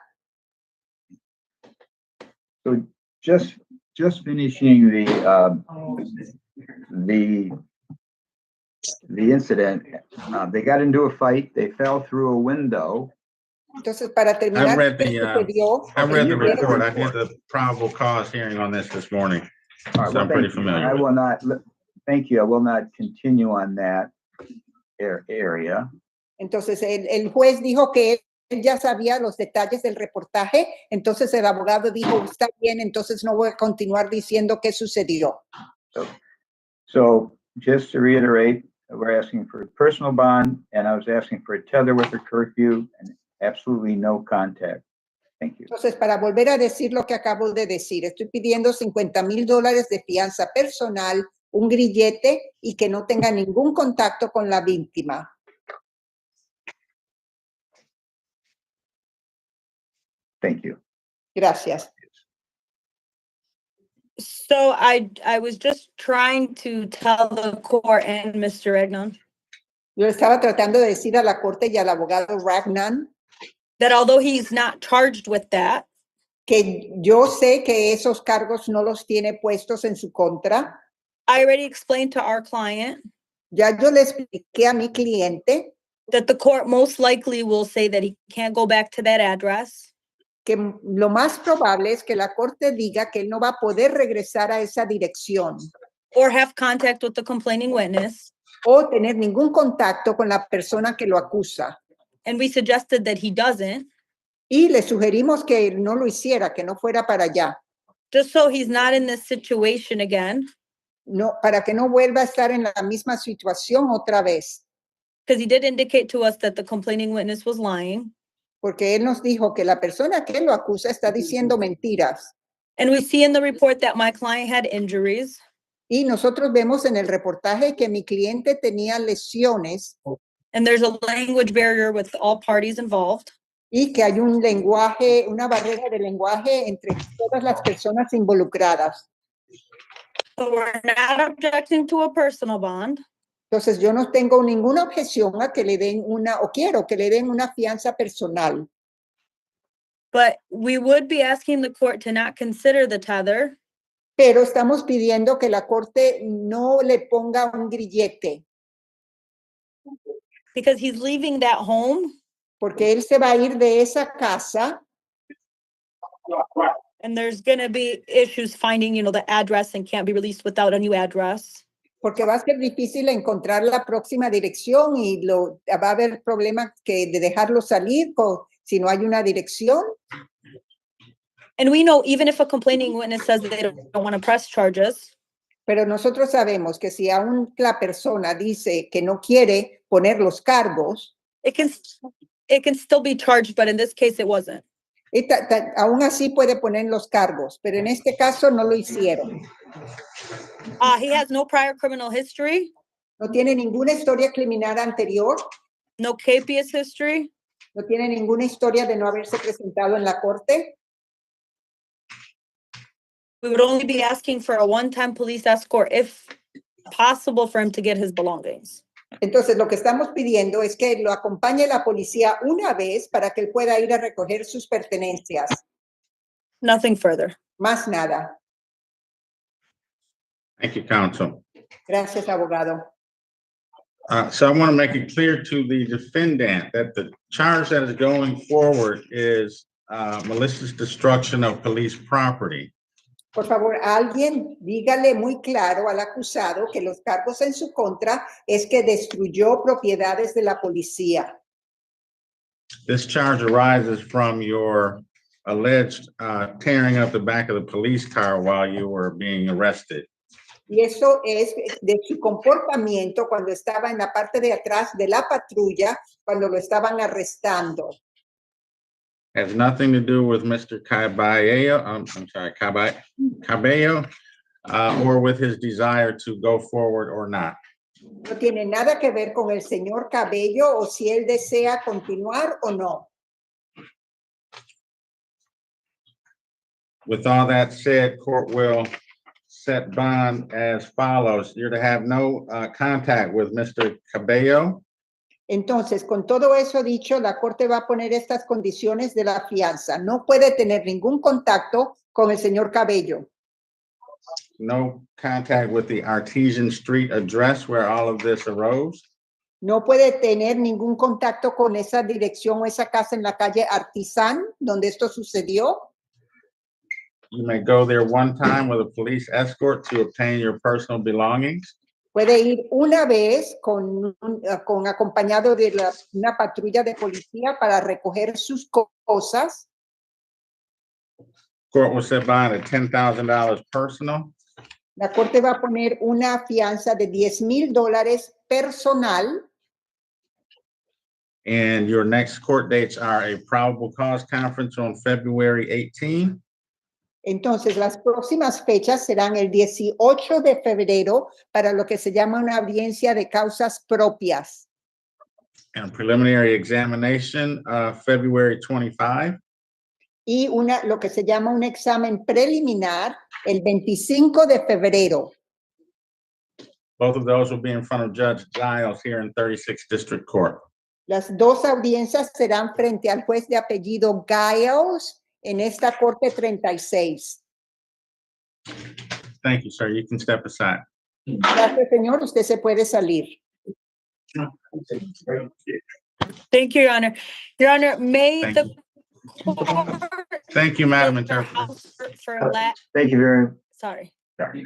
So just finishing the incident, they got into a fight, they fell through a window. Entonces, para I terminar, read ¿qué sucedió? I read the You read the report. I did the probable cause hearing on this morning. All right, So well, I'm pretty thank you. familiar I with it. will not, thank you. I will not continue on that area. Entonces, el juez dijo que él ya sabía los detalles del reportaje, entonces el abogado dijo, está bien, entonces no voy a continuar diciendo qué sucedió. So just to reiterate, we're asking for a personal bond, and I was asking for a tether with a curfew and absolutely no contact. Thank you. Entonces, para volver a decir lo que acabo de decir, estoy pidiendo $50,000 de fianza personal, un grillete y que no tenga ningún contacto con la víctima. Thank you. Gracias. So I was just trying to tell the court and Mr. Regnon Yo estaba tratando de decir a la corte y al abogado Ragnan that although he's not charged with that, que yo sé que esos cargos no los tiene puestos en su contra. I already explained to our client Ya yo le expliqué a mi cliente that the court most likely will say that he can't go back to that address. que lo más probable es que la corte diga que él no va a poder regresar a esa dirección Or have contact with the complaining witness. o tener ningún contacto con la persona que lo acusa. And we suggested that he doesn't, Y le sugerimos que él no lo hiciera, que no fuera para allá, just so he's not in this situation again. no, para que no vuelva a estar en la misma situación otra vez, Because he did indicate to us that the complaining witness was lying. porque él nos dijo que la persona que lo acusa está diciendo mentiras. And we see in the report that my client had injuries. Y nosotros vemos en el reportaje que mi cliente tenía lesiones And there's a language barrier with all parties involved. y que hay un lenguaje, una barrera de lenguaje entre todas las personas involucradas. So we're not objecting to a personal bond. Entonces yo no tengo ninguna objeción a que le den o quiero que le den una fianza personal. But we would be asking the court to not consider the tether Pero estamos pidiendo que la corte no le ponga un grillete, because he's leaving that home porque él se va a ir de esa casa and there's going to be issues finding, the address and can't be released without a new address. porque va a ser difícil encontrar la próxima dirección y va a haber problemas de dejarlo salir si no hay una dirección. And we know even if a complaining witness says that they don't want to press charges, Pero nosotros sabemos que si aún la persona dice que no quiere poner los cargos, it can still be charged, but in this case it wasn't. y aún así puede poner los cargos, pero en este caso no lo hicieron. He has no prior criminal history, No tiene ninguna historia criminal anterior, no capious history. no tiene ninguna historia de no haberse presentado en la corte. We would only be asking for a one-time police escort if possible for him to get his belongings. Entonces, lo que estamos pidiendo es que lo acompañe la policía una vez para que él pueda ir a recoger sus pertenencias. Nothing further. Más nada. Thank you, counsel. Gracias, abogado. So I want to make it clear to the defendant that the charge that is going forward is malicious destruction of police property. Por favor, alguien dígale muy claro al acusado que los cargos en su contra es que destruyó propiedades de la policía. This charge arises from your alleged tearing up the back of the police car while you were being arrested. Y eso es de su comportamiento cuando estaba en la parte de atrás de la patrulla, cuando lo estaban arrestando. Has nothing to do with Mr. Cabello, Cabello, or with his desire to go forward or not. No tiene nada que ver con el señor Cabello o si él desea continuar o no. With all that said, court will set bond as follows. You're to have no contact with Mr. Cabello. Entonces, con todo eso dicho, la Corte va a poner estas condiciones de la fianza. No puede tener ningún contacto con el señor Cabello. No contact with the Artesian Street address where all of this arose. No puede tener ningún contacto con esa dirección o esa casa en la calle Artisan, donde esto sucedió. You may go there one time with a police escort to obtain your personal belongings. Puede ir una vez con acompañado de una patrulla de policía para recoger sus cosas. Court will set bond at $10,000 personal. La Corte va a poner una fianza de $10,000 personal. And your next court dates are a probable cause conference on February 18. Entonces, las próximas fechas serán el 18 de febrero para lo que se llama una audiencia de causas propias. And preliminary examination, February 25. Y lo que se llama un examen preliminar el 25 de febrero. Both of those will be in front of Judge Giles here in 36th District Court. Las dos audiencias serán frente al juez de apellido Giles en esta Corte 36. Thank you, sir. You can step aside. Gracias, señor. Usted se puede salir. Thank you, Your Honor. Your Honor, may Thank the you. court Thank you, Madam Mr. Interpreter. Hauser for Thank you very sorry. sorry.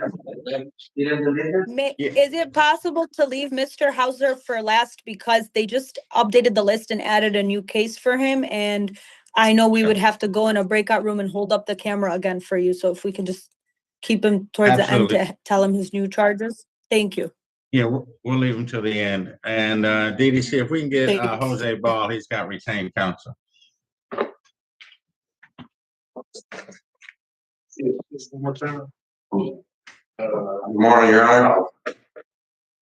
Is it possible to leave Mr. Hauser for last because they just updated the list and added a new case for him? And I know we would have to go in a breakout room and hold up the camera again for you. So if we can just keep him towards the end Absolutely. to tell him his new charges. Thank you. Yeah, we'll leave him till the end. And DDC, if we can get Thanks. Jose Ball, he's got retained counsel. Good morning, Your Honor.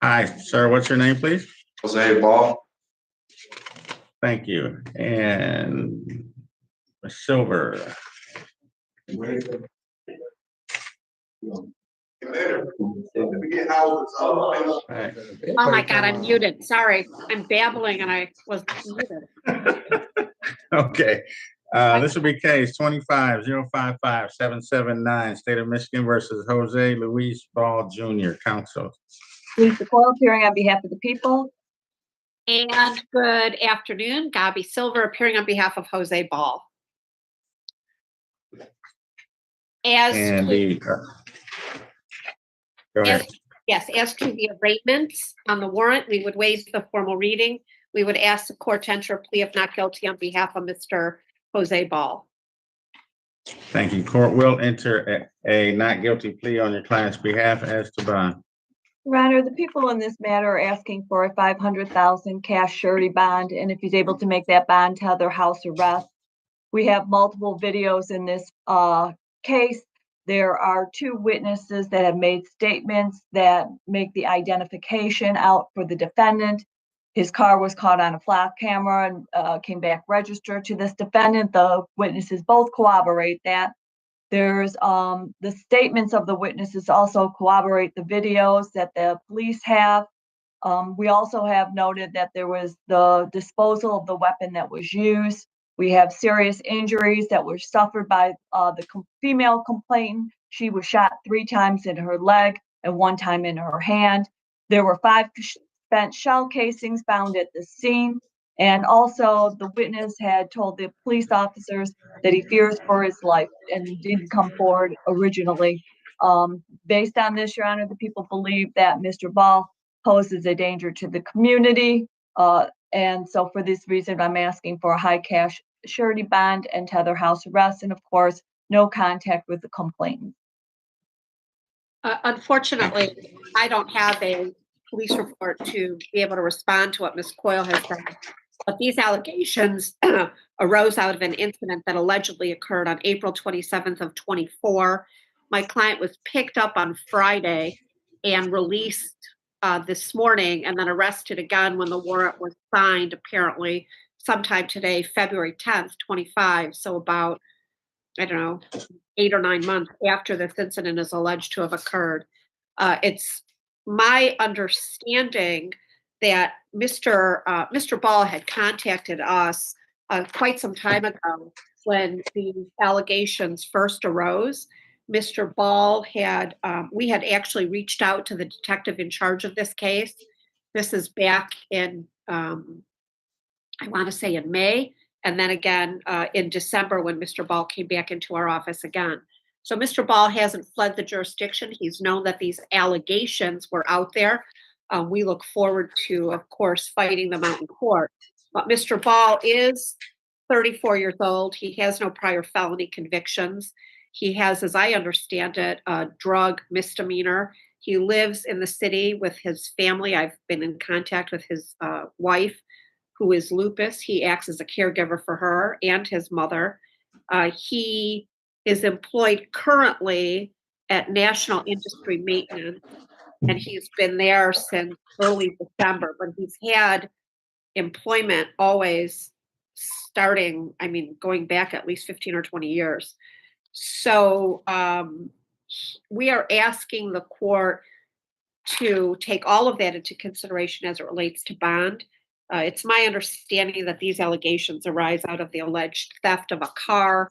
Hi, sir. What's your name, please? Jose Ball. Thank you. And Ms. Silver. Right. Oh my God, I'm muted. Sorry, I'm babbling and I was muted. Okay. This will be case 25-055-779, State of Michigan versus Jose Luis Ball Jr. Counsel. Lisa Coyle, appearing on behalf of the people. And good afternoon, Gabi Silver, appearing on behalf of Jose Ball. As And to, go ahead. yes, as to the arraignments on the warrant, we would waive the formal reading. We would ask the court to enter a plea of not guilty on behalf of Mr. Jose Ball. Thank you. Court will enter a not guilty plea on your client's behalf as to bond. Your Honor, the people in this matter are asking for a $500,000 cash surety bond, and if he's able to make that bond, to their house arrest. We have multiple videos in this case. There are two witnesses that have made statements that make the identification out for the defendant. His car was caught on a flat camera and came back registered to this defendant. The witnesses both corroborate that. There's the statements of the witnesses also corroborate the videos that the police have. We also have noted that there was the disposal of the weapon that was used. We have serious injuries that were suffered by the female complainant. She was shot 3 times in her leg and 1 time in her hand. There were 5 spent shell casings found at the scene. And also the witness had told the police officers that he fears for his life and didn't come forward originally. Based on this, Your Honor, the people believe that Mr. Ball poses a danger to the community. And so for this reason, I'm asking for a high cash surety bond and tether house arrest, and of course, no contact with the complainant. Unfortunately, I don't have a police report to be able to respond to what Ms. Coyle has said. But these allegations arose out of an incident that allegedly occurred on April 27th of 24. My client was picked up on Friday and released this morning and then arrested again when the warrant was signed, apparently sometime today, February 10th, 25. So about, I don't know, 8 or 9 months after this incident is alleged to have occurred. It's my understanding that Mr. Ball had contacted us quite some time ago when the allegations first arose. Mr. Ball had, we had actually reached out to the detective in charge of this case. This is back in, I want to say in May, and then again in December when Mr. Ball came back into our office again. So Mr. Ball hasn't fled the jurisdiction. He's known that these allegations were out there. We look forward to, of course, fighting them out in court. But Mr. Ball is 34 years old. He has no prior felony convictions. He has, as I understand it, a drug misdemeanor. He lives in the city with his family. I've been in contact with his wife, who is lupus. He acts as a caregiver for her and his mother. He is employed currently at National Industry Maintenance, and he's been there since early December, but he's had employment always starting, I mean, going back at least 15 or 20 years. So we are asking the court to take all of that into consideration as it relates to bond. It's my understanding that these allegations arise out of the alleged theft of a car.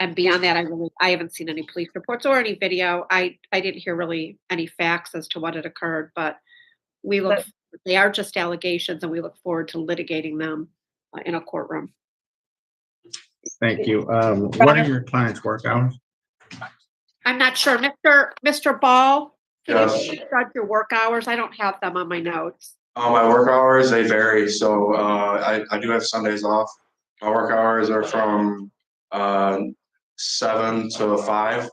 And beyond that, I haven't seen any police reports or any video. I didn't hear really any facts as to what had occurred, but they are just allegations, and we look forward to litigating them in a courtroom. Thank you. What are your client's work hours? I'm not sure, Mr. Ball, can Yes. you start your work hours? I don't have them on my notes. My work hours, they vary, so I do have Sundays off. My work hours are from 7 to 5.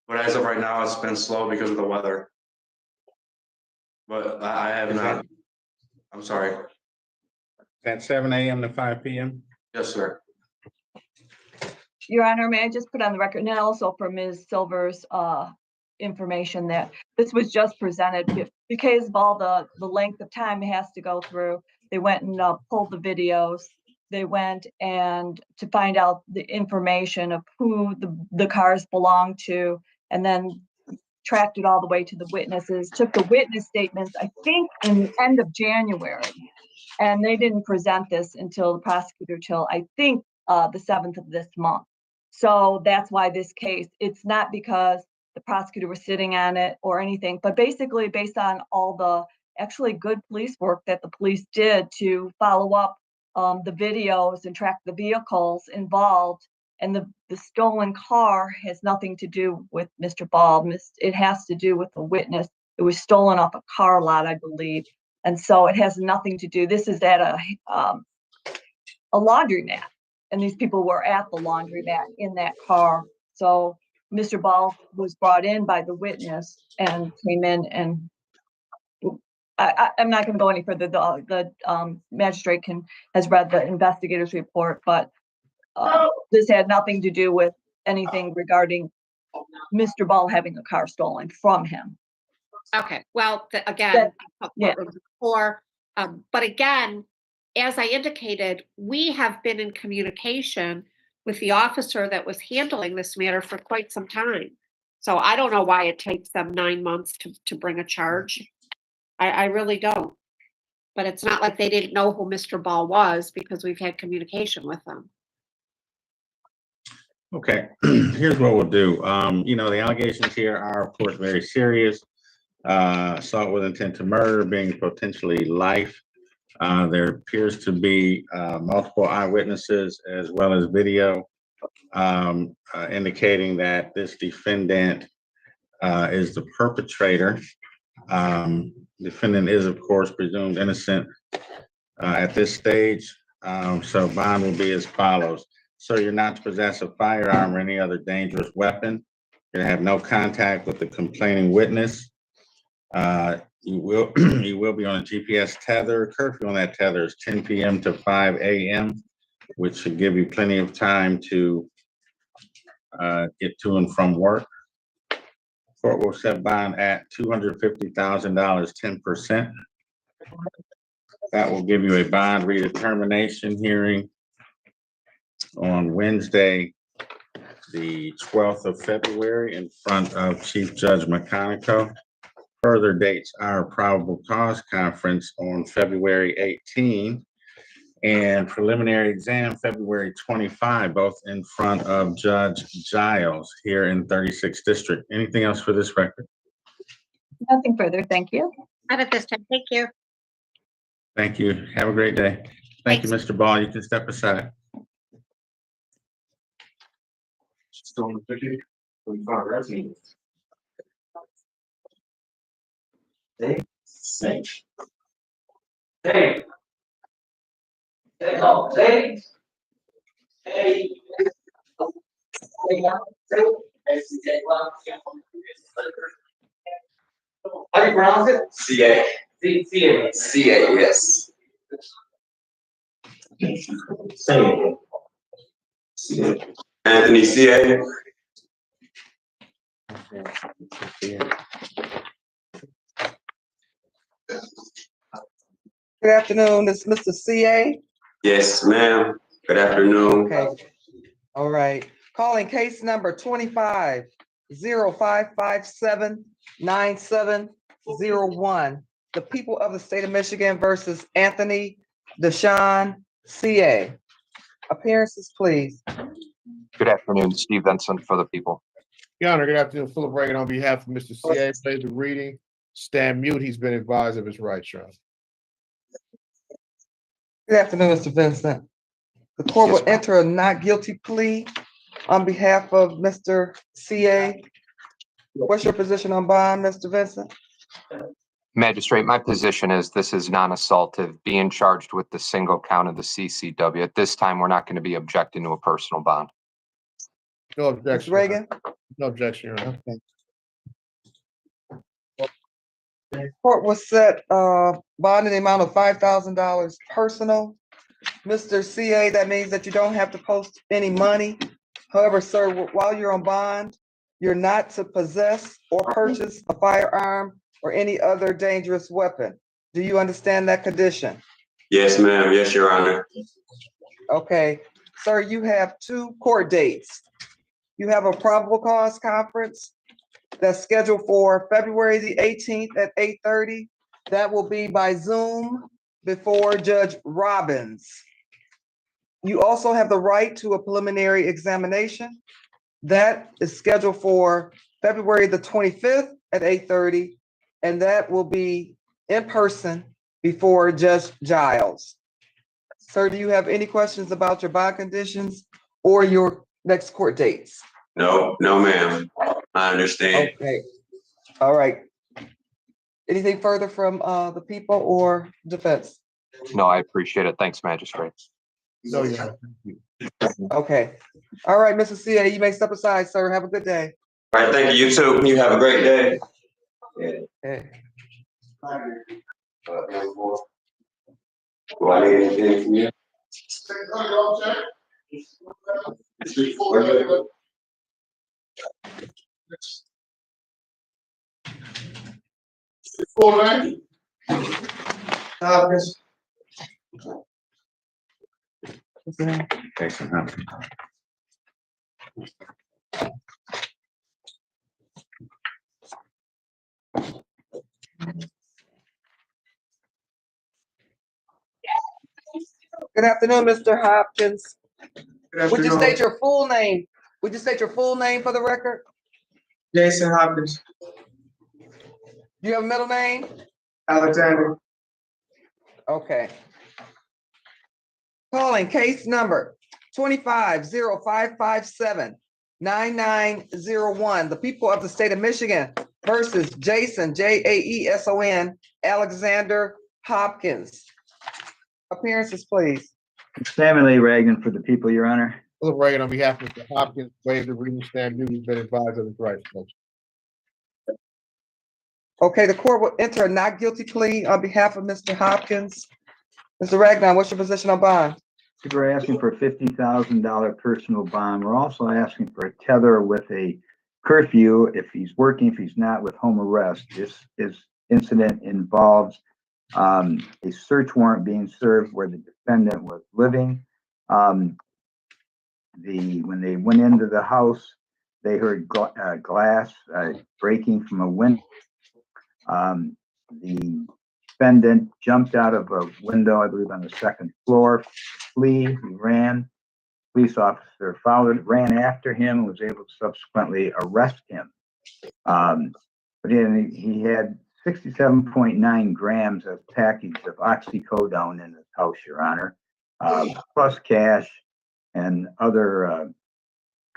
But as of right now, it's been slow because of the weather. But I have not, I'm sorry. At 7 a.m. to 5 p.m.? Yes, sir. Your Honor, may I just put on the record, and also for Ms. Silver's information, that this was just presented because of all the length of time it has to go through. They went and pulled the videos. They went and to find out the information of who the cars belonged to, and then tracked it all the way to the witnesses, took the witness statements, I think, in the end of January. And they didn't present this until the prosecutor, till I think the 7th of this month. So that's why this case, it's not because the prosecutor was sitting on it or anything, but basically based on all the actually good police work that the police did to follow up the videos and track the vehicles involved. And the stolen car has nothing to do with Mr. Ball. It has to do with the witness. It was stolen off a car lot, I believe. And so it has nothing to do. This is at a laundromat, and these people were at the laundromat in that car. So Mr. Ball was brought in by the witness and came in, and I'm not going to go any further. The magistrate has read the investigator's report, but this had nothing to do with anything regarding Mr. Ball having a car stolen from him. Okay, well, again, yeah. But again, as I indicated, we have been in communication with the officer that was handling this matter for quite some time. So I don't know why it takes them 9 months to bring a charge. I really don't. But it's not like they didn't know who Mr. Ball was, because we've had communication with them. Okay, here's what we'll do. You know, the allegations here are, of course, very serious. Assault with intent to murder being potentially life. There appears to be multiple eyewitnesses as well as video indicating that this defendant is the perpetrator. Defendant is, of course, presumed innocent at this stage. So bond will be as follows. So you're not to possess a firearm or any other dangerous weapon. You're gonna have no contact with the complaining witness. You will be on a GPS tether. Curfew on that tether is 10 p.m. to 5 a.m., which should give you plenty of time to get to and from work. Court will set bond at $250,000, 10%. That will give you a bond redetermination hearing on Wednesday, the 12th of February in front of Chief Judge McConico. Further dates are probable cause conference on February 18 and preliminary exam February 25, both in front of Judge Giles here in 36th District. Anything else for this record? Nothing further, thank you. Not at this time. Thank you. Thank you. Have a great day. Thank you, Mr. Ball. You can step aside. Still on the 50? 25, right? Hey. Hey. Hello, hey. Hey. How do you pronounce it? CA. CA. CA, yes. Anthony CA. Good afternoon, this is Mr. CA. Yes, ma'am. Good afternoon. Okay, all right. Calling case number 25-0557-9701. The people of the state of Michigan versus Anthony Deshawn, CA. Appearances, please. Good afternoon, Steve Vincent for the people. Your Honor, good afternoon. Philip Reagan on behalf of Mr. CA, plays the reading. Stand mute. He's been advised of his rights, Your Honor. Good afternoon, Mr. Vincent. The court will enter a not guilty plea on behalf of Mr. CA. What's your position on bond, Mr. Vincent? Magistrate, my position is this is non-assaultive, being charged with the single count of the CCW. At this time, we're not going to be objecting to a personal bond. No Mr. objection. Reagan? No objection, Your Honor. Court will set bond in the amount of $5,000 personal. Mr. CA, that means that you don't have to post any money. However, sir, while you're on bond, you're not to possess or purchase a firearm or any other dangerous weapon. Do you understand that condition? Yes, ma'am. Yes, Your Honor. Okay, sir, you have two court dates. You have a probable cause conference that's scheduled for February the 18th at 8:30. That will be by Zoom before Judge Robbins. You also have the right to a preliminary examination. That is scheduled for February the 25th at 8:30, and that will be in person before Judge Giles. Sir, do you have any questions about your bond conditions or your next court dates? No, no, ma'am. I understand. Okay, all right. Anything further from the people or defense? No, I appreciate it. Thanks, Magistrate. No, Your Honor. Thank you. Okay, all right, Mr. CA, you may step aside, sir. Have a good day. All right, thank you. You too. You have a great day. Okay. Do I need anything from you? Full name? Jason Hopkins. Good afternoon, Mr. Hopkins. Good Would you afternoon. state your full name? Would you state your full name for the record? Jason Hopkins. Do you have a middle name? Alexander. Okay. Calling case number 25-0557-9901. The people of the state of Michigan versus Jason, Jaeson, Alexander Hopkins. Appearances, please. Salmon Lee Reagan for the people, Your Honor. Philip Reagan on behalf of Mr. Hopkins, waive the reading. Stand mute. He's been advised of his rights. Okay, the court will enter a not guilty plea on behalf of Mr. Hopkins. Mr. Ragnar, what's your position on bond? We're asking for a $50,000 personal bond. We're also asking for a tether with a curfew if he's working, if he's not, with home arrest. This incident involves a search warrant being served where the defendant was living. when they went into the house, they heard glass breaking from a window. The defendant jumped out of a window, I believe on the second floor, he ran. Police officer followed, ran after him, and was able to subsequently arrest him. But he had 67.9 grams of package of oxycodone in his house, Your Honor, plus cash and other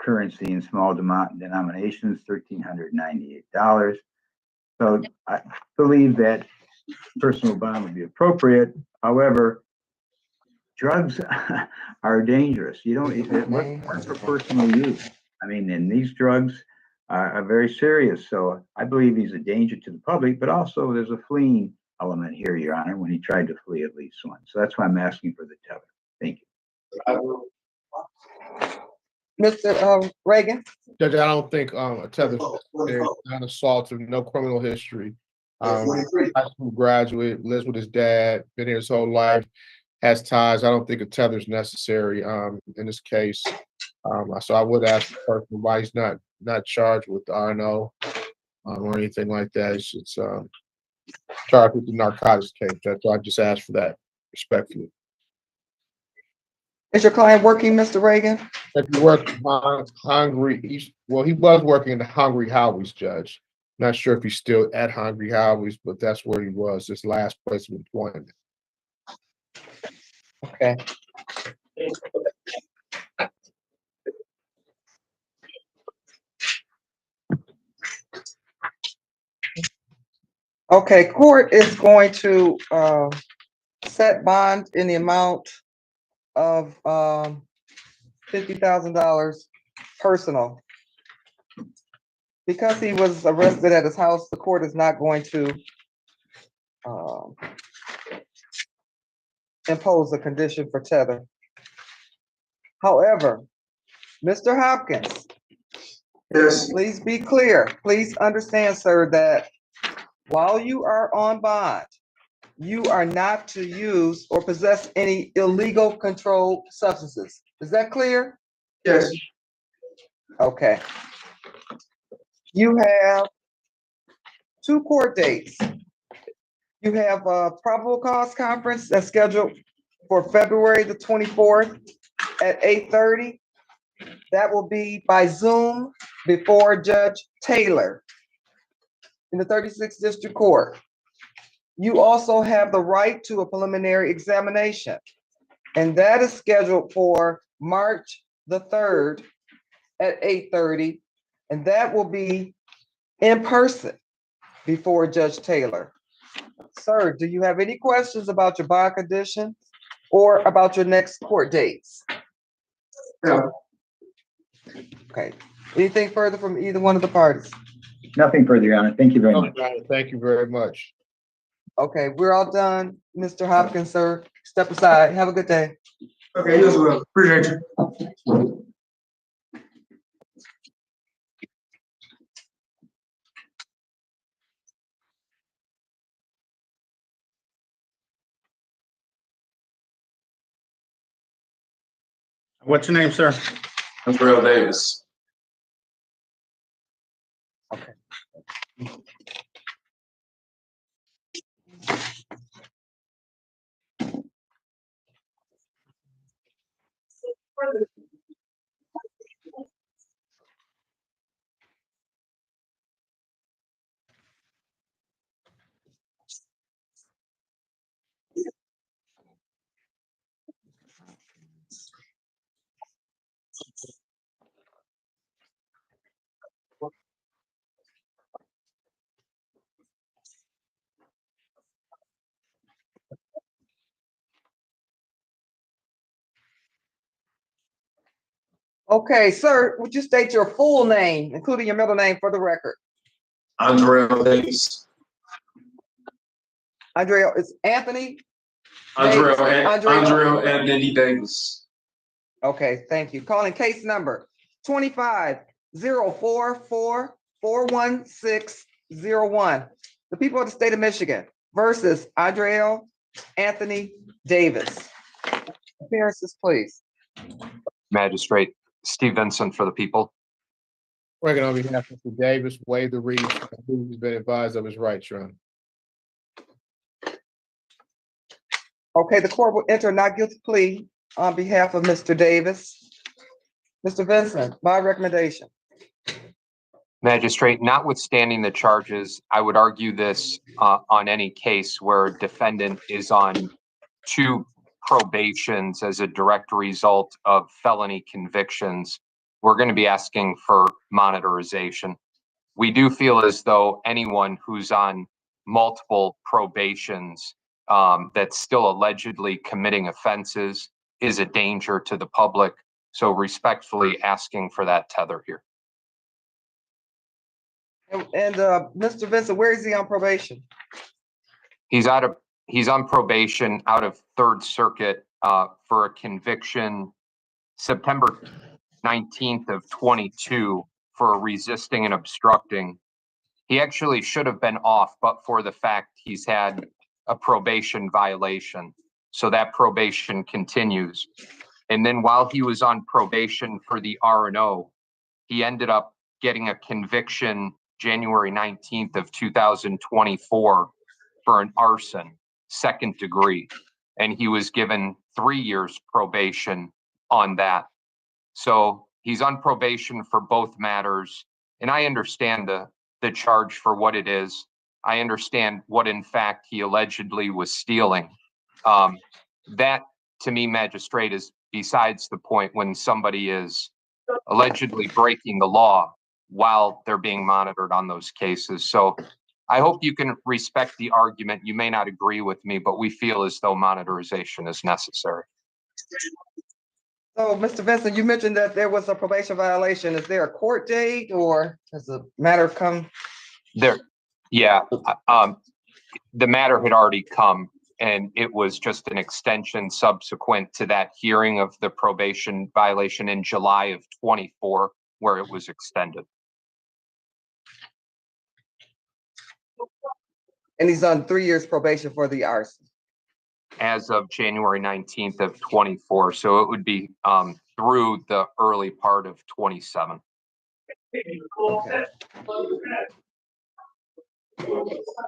currency in small denominations, $1,398. So I believe that personal bond would be appropriate. However, drugs are dangerous. You don't, it wasn't for personal use. I mean, and these drugs are very serious. So I believe he's a danger to the public, but also there's a fleeing element here, Your Honor, when he tried to flee at least once. So that's why I'm asking for the tether. Thank you. Mr. Reagan? Judge, I don't think a tether is non-assaultive, no criminal history. High school graduate, lives with his dad, been here his whole life, has ties. I don't think a tether is necessary in this case. So I would ask the person why he's not charged with RNO or anything like that. It's charged with the narcotics case. That's why I just asked for that respectfully. Is your client working, Mr. Reagan? If you work Hungry, he was working in the Hungry Howie's, Judge. Not sure if he's still at Hungry Howie's, but that's where he was, his last place of employment. Okay. Okay, court is going to set bond in the amount of $50,000 personal. Because he was arrested at his house, the court is not going to impose a condition for tether. However, Mr. Hopkins, Yes. please be clear. Please understand, sir, that while you are on bond, you are not to use or possess any illegal controlled substances. Is that clear? Yes. Okay. You have 2 court dates. You have a probable cause conference that's scheduled for February the 24th at 8:30. That will be by Zoom before Judge Taylor in the 36th District Court. You also have the right to a preliminary examination, and that is scheduled for March the 3rd at 8:30, and that will be in person before Judge Taylor. Sir, do you have any questions about your bond condition or about your next court dates? No. Okay. Anything further from either one of the parties? Nothing further, Your Honor. Thank you very much. Thank you very much. Okay, we're all done. Mr. Hopkins, sir, step aside. Have a good day. Okay, you as well. Appreciate you. What's your name, sir? I'm Terrell Davis. Okay. Okay, sir, would you state your full name, including your middle name for the record? I'm Terrell Davis. Andrea, it's Anthony? Andrea Anthony Davis. Okay, thank you. Calling case number 25-044-41601. The people of the state of Michigan versus Andrea Anthony Davis. Appearances, please. Magistrate, Steve Vincent for the people. Working on behalf of Mr. Davis, waive the reading. He's been advised of his rights, Your Honor. Okay, the court will enter not guilty plea on behalf of Mr. Davis. Mr. Vincent, my recommendation. Magistrate, notwithstanding the charges, I would argue this on any case where a defendant is on 2 probations as a direct result of felony convictions. We're going to be asking for monitorization. We do feel as though anyone who's on multiple probations that's still allegedly committing offenses is a danger to the public. So respectfully asking for that tether here. And Mr. Vincent, where is he on probation? He's on probation out of Third Circuit for a conviction September 19th of 22 for resisting and obstructing. He actually should have been off, but for the fact he's had a probation violation. So that probation continues. And then while he was on probation for the R&O, he ended up getting a conviction January 19th of 2024 for an arson, 2nd degree. And he was given 3 years probation on that. So he's on probation for both matters. And I understand the charge for what it is. I understand what in fact he allegedly was stealing. That to me, magistrate, is besides the point when somebody is allegedly breaking the law while they're being monitored on those cases. So I hope you can respect the argument. You may not agree with me, but we feel as though monitorization is necessary. So, Mr. Vincent, you mentioned that there was a probation violation. Is there a court date or has the matter come? There, yeah, the matter had already come, and it was just an extension subsequent to that hearing of the probation violation in July of 24, where it was extended. And he's on 3 years probation for the arson. As of January 19th of 24, so it would be through the early part of 27. Okay.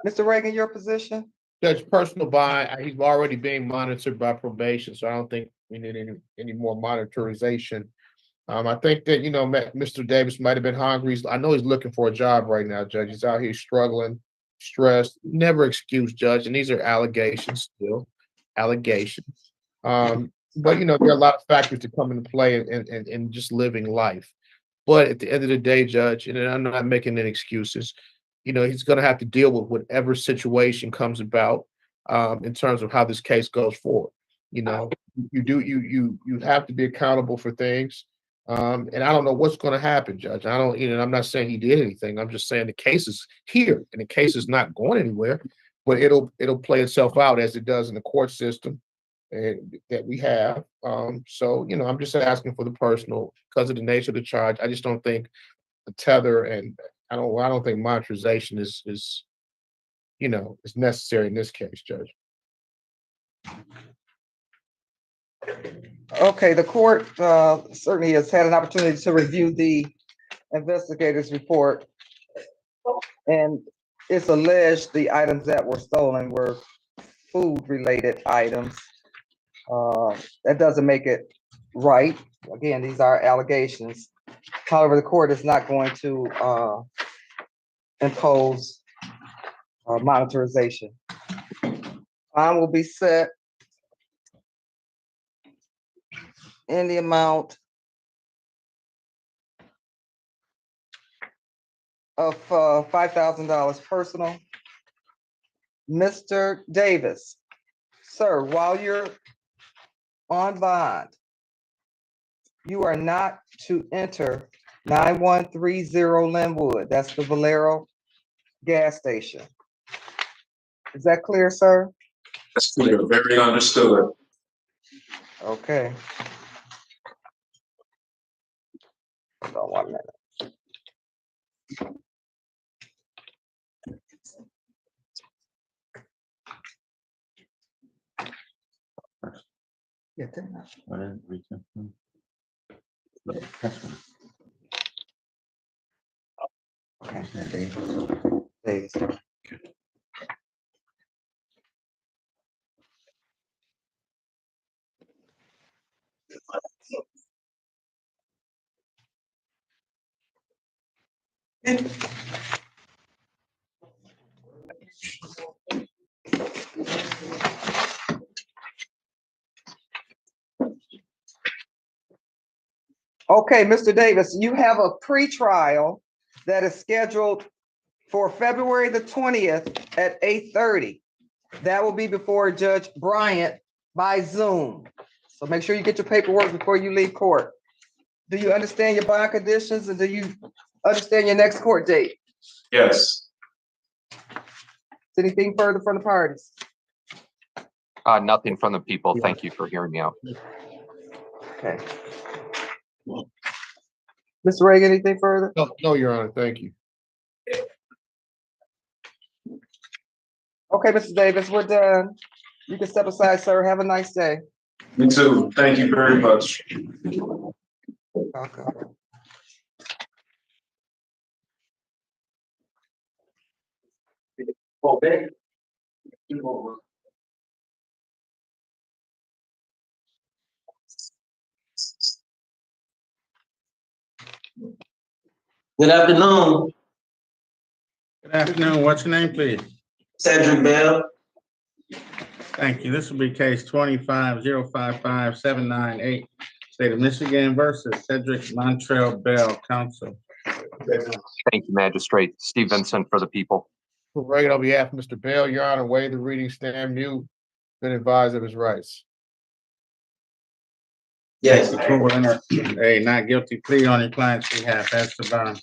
Mr. Reagan, your position? Judge, personal bond, he's already being monitored by probation, so I don't think we need any more monitorization. I think that, you know, Mr. Davis might have been hungry. I know he's looking for a job right now, Judge. He's out here struggling, stressed, never excuse, Judge, and these are allegations still, allegations. But, you know, there are a lot of factors that come into play in just living life. But at the end of the day, Judge, and I'm not making any excuses, you know, he's going to have to deal with whatever situation comes about in terms of how this case goes forward. You know, you have to be accountable for things. And I don't know what's going to happen, Judge. I don't, you know, I'm not saying he did anything. I'm just saying the case is here and the case is not going anywhere, but it'll play itself out as it does in the court system that we have. So, you know, I'm just asking for the personal because of the nature of the charge. I just don't think the tether and I don't think monitorization is you know, is necessary in this case, Judge. Okay, the court certainly has had an opportunity to review the investigator's report. And it's alleged the items that were stolen were food-related items. That doesn't make it right. Again, these are allegations. However, the court is not going to impose monitorization. Fine will be set in the amount of $5,000 personal. Mr. Davis, sir, while you're on bond, you are not to enter 9130 Linwood. That's the Valero gas station. Is that clear, sir? That's clear, very understood. Okay. Hold on 1 minute. Yeah, Okay, Davis. Okay, Mr. Davis, you have a pretrial that is scheduled for February the 20th at 8:30. That will be before Judge Bryant by Zoom. So make sure you get your paperwork before you leave court. Do you understand your bond conditions and do you understand your next court date? Yes. Is anything further from the parties? Nothing from the people. Thank you for hearing me out. Okay. Mr. Reagan, anything further? No, Your Honor, thank you. Okay, Mr. Davis, we're done. You can step aside, sir. Have a nice day. Me too. Thank you very much. Okay. Good afternoon, Good afternoon. What's your name, please? Cedric Bell. Thank you. This will be case 25-055-798, State of Michigan versus Cedric Montrell Bell, counsel. Thank you, Magistrate. Steve Vincent for the people. Reagan, on behalf of Mr. Bell, Your Honor, waive the reading, stand mute, been advised of his rights. Yes. The court will enter a not guilty plea on your client's behalf. As to bond.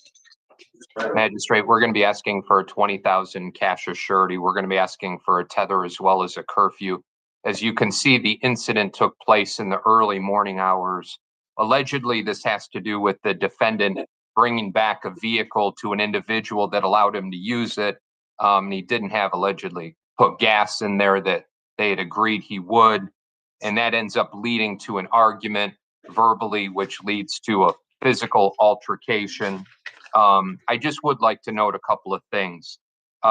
Magistrate, we're going to be asking for a 20,000 cash as surety. We're going to be asking for a tether as well as a curfew. As you can see, the incident took place in the early morning hours. Allegedly, this has to do with the defendant bringing back a vehicle to an individual that allowed him to use it. He didn't have allegedly put gas in there that they had agreed he would. And that ends up leading to an argument verbally, which leads to a physical altercation. I just would like to note a couple of things.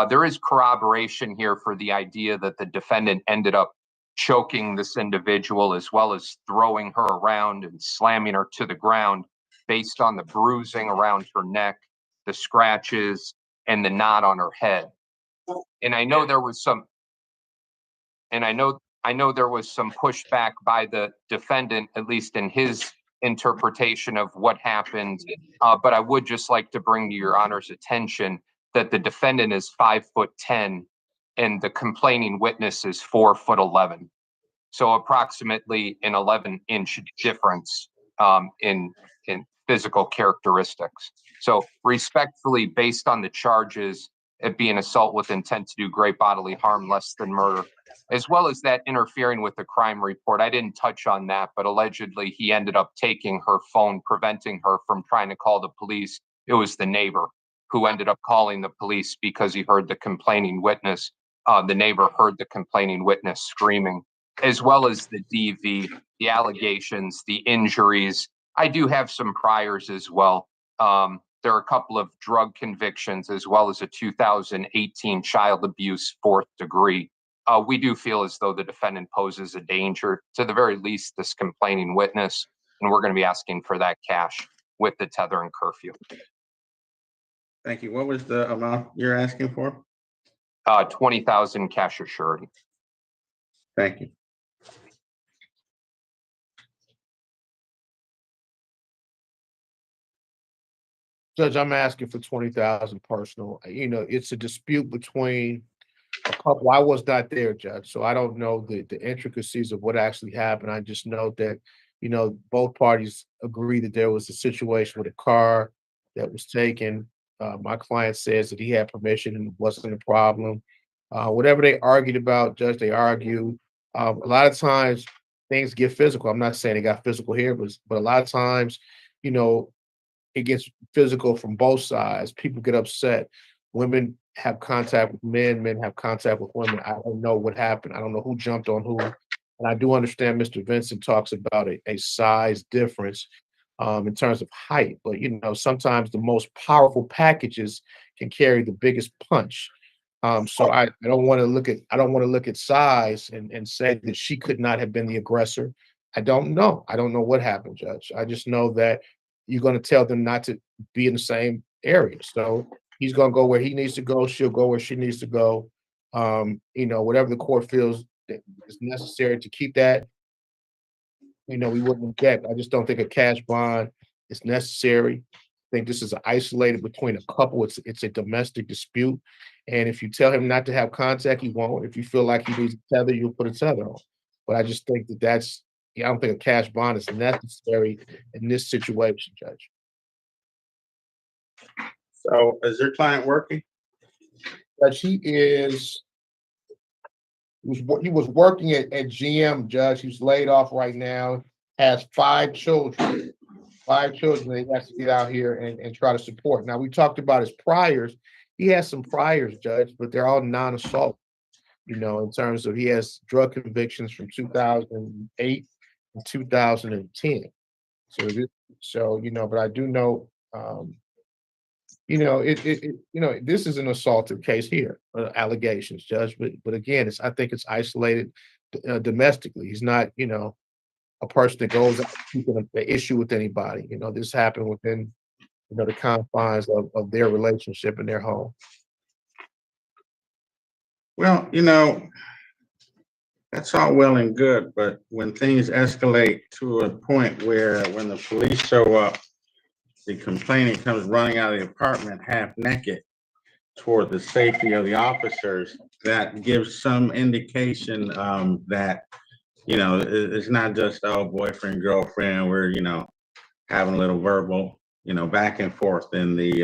There is corroboration here for the idea that the defendant ended up choking this individual as well as throwing her around and slamming her to the ground based on the bruising around her neck, the scratches, and the knot on her head. And I know there was some, I know there was some pushback by the defendant, at least in his interpretation of what happened. But I would just like to bring to Your Honor's attention that the defendant is 5'10" and the complaining witness is 4'11". So approximately an 11-inch difference in physical characteristics. So respectfully, based on the charges, it being assault with intent to do great bodily harm less than murder, as well as that interfering with the crime report. I didn't touch on that, but allegedly he ended up taking her phone, preventing her from trying to call the police. It was the neighbor who ended up calling the police because he heard the complaining witness. The neighbor heard the complaining witness screaming, as well as the DV, the allegations, the injuries. I do have some priors as well. There are a couple of drug convictions, as well as a 2018 child abuse 4th degree. We do feel as though the defendant poses a danger, to the very least, this complaining witness, and we're going to be asking for that cash with the tether and curfew. Thank you. What was the amount you're asking for? 20,000 cash or surety. Thank you. Judge, I'm asking for 20,000 personal. You know, it's a dispute between a couple. I was not there, Judge, so I don't know the intricacies of what actually happened. I just know that, you know, both parties agree that there was a situation with a car that was taken. My client says that he had permission and it wasn't a problem. Whatever they argued about, Judge, they argue. A lot of times things get physical. I'm not saying it got physical here, but a lot of times, you know, it gets physical from both sides. People get upset. Women have contact with men, men have contact with women. I don't know what happened. I don't know who jumped on who. And I do understand Mr. Vincent talks about a size difference. in terms of height, but sometimes the most powerful packages can carry the biggest punch. So I don't want to look at size and say that she could not have been the aggressor. I don't know. I don't know what happened, Judge. I just know that you're going to tell them not to be in the same area. So he's going to go where he needs to go. She'll go where she needs to go. Whatever the court feels that is necessary to keep that, we wouldn't object. I just don't think a cash bond is necessary. I think this is isolated between a couple. It's a domestic dispute. And if you tell him not to have contact, he won't. If you feel like he needs a tether, you'll put a tether on. But I just think I don't think a cash bond is necessary in this situation, Judge. So is your client working? Judge, he was working at GM, Judge. He's laid off right now, has 5 children. 5 children that he has to get out here and try to support. Now, we talked about his priors. He has some priors, Judge, but they're all non-assault, in terms of he has drug convictions from 2008 and 2010. But I do know, this is an assaultive case here, allegations, Judge. But again, I think it's isolated domestically. He's not, a person that goes out keeping an issue with anybody. This happened within, the confines of their relationship in their home. Well, that's all well and good, but when things escalate to a point where when the police show up, the complainant comes running out of the apartment half naked toward the safety of the officers, that gives some indication that, it's not just, oh, boyfriend, girlfriend, we're, having a little verbal, back and forth in the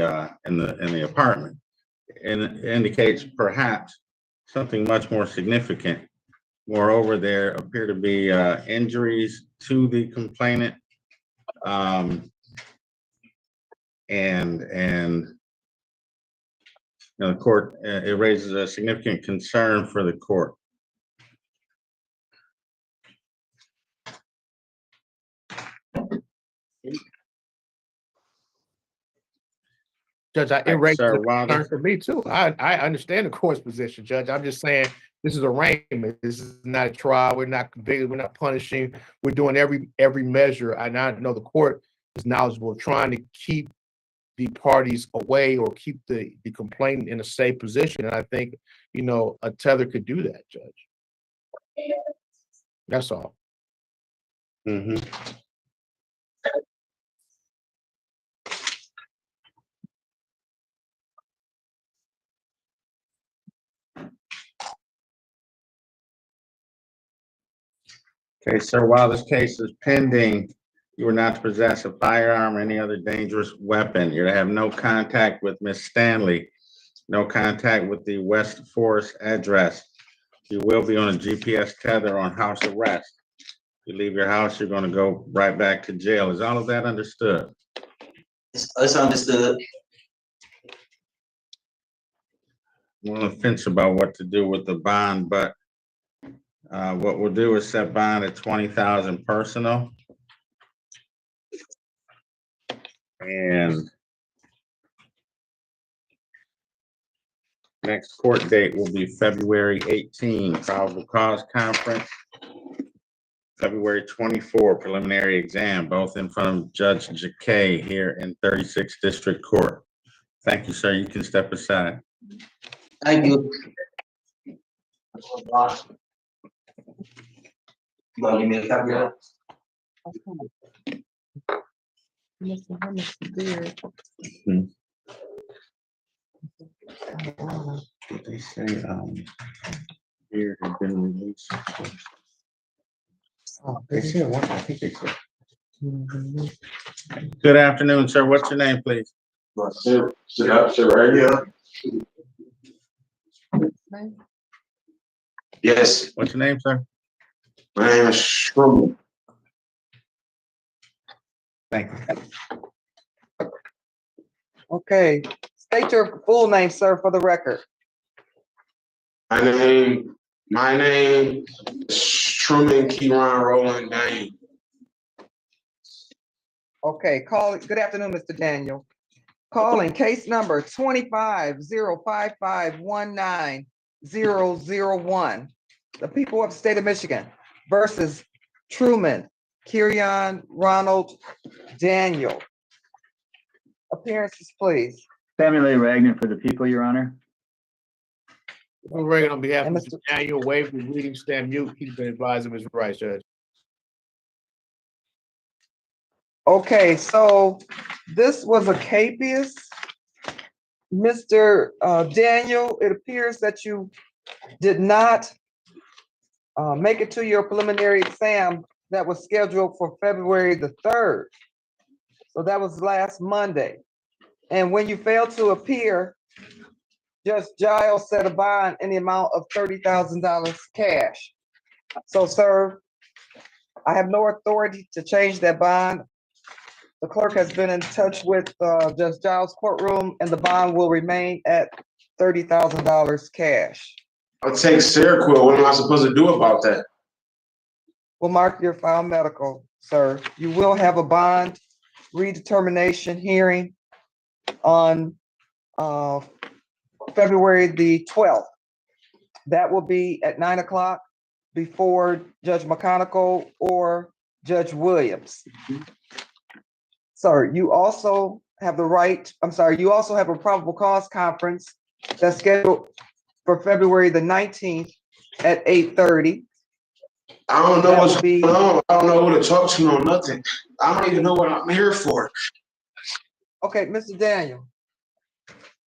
apartment. And it indicates perhaps something much more significant. Moreover, there appear to be injuries to the complainant. And the court, it raises a significant concern for the court. Judge, it raises Sir a concern for me too. I understand the court's position, Judge. I'm just saying this is arraignment. This is not a trial. We're not convicted. We're not punishing. We're doing every measure. And I know the court is knowledgeable of trying to keep the parties away or keep the complainant in a safe position. And I think, a tether could do that, Judge. That's all. Mm-hmm. Okay, sir, while this case is pending, you are not to possess a firearm or any other dangerous weapon. You're to have no contact with Miss Stanley, no contact with the West Forest address. You will be on a GPS tether on house arrest. If you leave your house, you're going to go right back to jail. Is all of that understood? It's understood. I'm on the fence about what to do with the bond, but what we'll do is set bond at $20,000 personal. And next court date will be February 18, probable cause conference. February 24, preliminary exam, both in front of Judge Jacquet here in 36th District Court. Thank you, sir. You can step aside. Thank you. You want to give me a copy of that? They say here has been released. Oh, they said one. I think they said. Good afternoon, sir. What's your name, please? Sit right here. Yes. What's your name, sir? My name is Shrum. Thank you. Okay, state your full name, sir, for the record. My name is Truman Kieron Roland Dane. Okay, good afternoon, Mr. Daniel. Calling case number 25-055-19001. The people of the state of Michigan versus Truman Kirion Ronald Daniel. Appearances, please. Samuel A. Ragnan for the people, Your Honor. Reagan, on behalf of And Mr. Daniel, waive the reading, stand mute. He's been advised of his rights, Judge. Okay, so this was a capias. Mr. Daniel, it appears that you did not make it to your preliminary exam that was scheduled for February the 3rd. So that was last Monday. And when you failed to appear, Judge Giles set a bond in the amount of $30,000 cash. So, sir, I have no authority to change that bond. The clerk has been in touch with Judge Giles' courtroom, and the bond will remain at $30,000 cash. I'll take Seroquel. What am I supposed to do about that? We'll mark your file medical, sir. You will have a bond redetermination hearing on February the 12th. That will be at 9 o'clock before Judge McConicle or Judge Williams. Sir, you also have the right, you also have a probable cause conference that's scheduled for February the 19th at 8:30. I don't know what's going on. I don't know who to talk to or nothing. I don't even know what I'm here for. Okay, Mr. Daniel,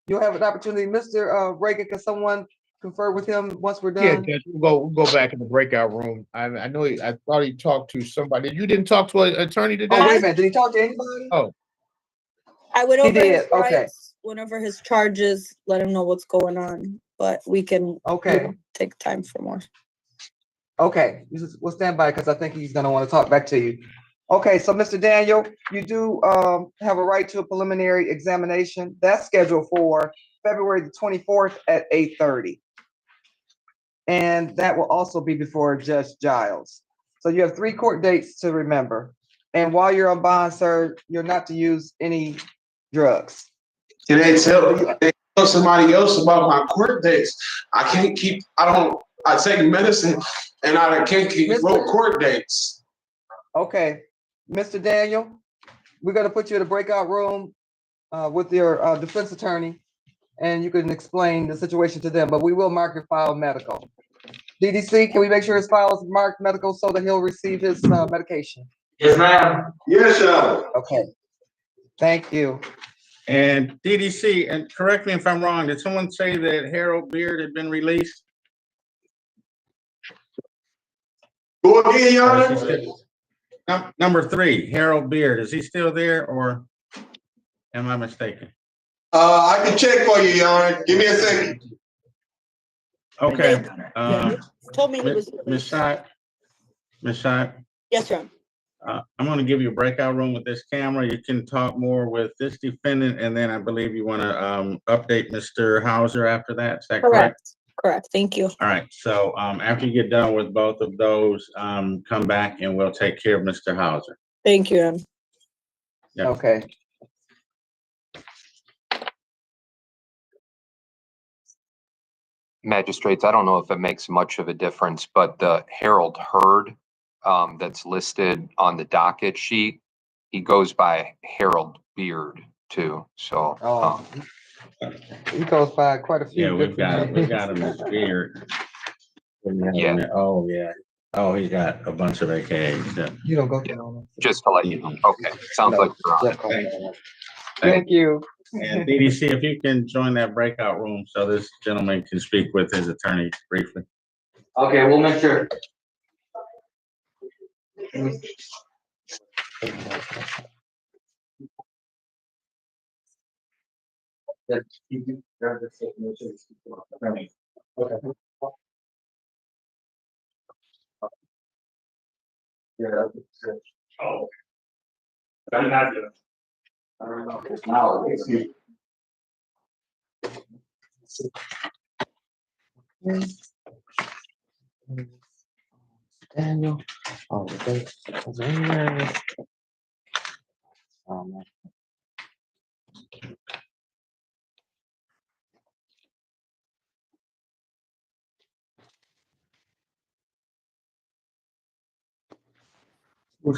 you'll have an opportunity. Mr. Reagan, can someone confer with him once we're Yeah, done? Judge, we'll go back in the breakout room. I know, I thought he talked to somebody. You didn't talk to an attorney today? Oh, wait a minute. Did he talk to anybody? Oh, I went He over his did, okay. rights, went over his charges, let him know what's going on, but we can Okay, take time for more. okay. We'll stand by because I think he's gonna want to talk back to you. Okay, so Mr. Daniel, you do have a right to a preliminary examination. That's scheduled for February the 24th at 8:30. And that will also be before Judge Giles. So you have 3 court dates to remember. And while you're on bond, sir, you're not to use any drugs. Can they tell somebody else about my court dates? I take medicine and I can't keep court dates. Okay, Mr. Daniel, we're gonna put you in a breakout room with your defense attorney, and you can explain the situation to them, but we will mark your file medical. DDC, can we make sure his file is marked medical so that he'll receive his medication? Yes, ma'am. Yes, sir. Okay, thank you. And DDC, and correct me if I'm wrong, did someone say that Harold Beard had been released? Go again, Your Or is Honor. he still- Number 3, Harold Beard, is he still there or am I mistaken? I can check for you, Your Honor. Give me a second. Okay. Told me he was. Ms. Scott, Yes, sir. I'm gonna give you a breakout room with this camera. You can talk more with this defendant, and then I believe you wanna update Mr. Hauser after that. Is that correct? Correct. Thank you. All right, so after you get done with both of those, come back and we'll take care of Mr. Hauser. Thank you. Yeah. Okay. Magistrates, I don't know if it makes much of a difference, but the Harold Hurd that's listed on the docket sheet, he goes by Harold Beard too, so. He goes by quite a few. Yeah, we've got him as Beard. Yeah. Oh, yeah. Oh, he's got a bunch of AKs. Yeah. You don't go through. Just to let you know. Okay, sounds like you're on it. Thank you. And DDC, if you can join that breakout room so this gentleman can speak with his attorney briefly. Okay, we'll make sure. Oh. I didn't have to. I don't know. Now, let's see. Daniel. Oh, What's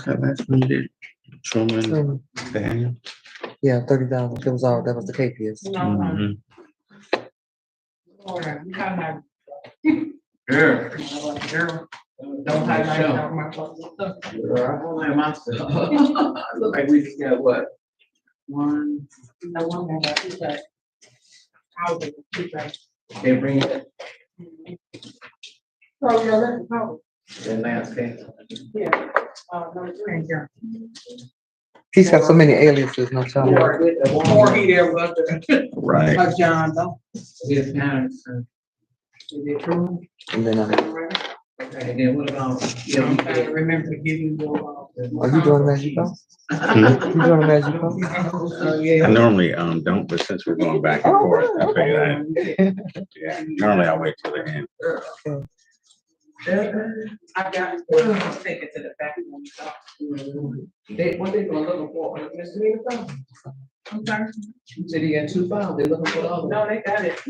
that last one you did? Truman, Daniel? Yeah, 30,000. That was all, that was the KPS. Mhm. Don't highlight out my stuff. Look like we just got what? One. No, one more, two back. I'll do two back. They bring it. Oh, yeah, that's how. The landscape. Yeah. Number three, yeah. He's got so many aliases, no telling. Or he there was. Right. Like John, though. His parents. Is it true? And then, Okay, and then what about, you know, I'm trying to remember to give you your. are you doing Magic Call? You doing a Magic Call? Oh, yeah. I normally, don't, but since we're going back and forth, I figured yeah, normally I wait till the end. I got, take it to the back. They, what they gonna look for, misdemeanor felony? I'm sorry? You said he got 2 files, they looking for the other. No, they got it.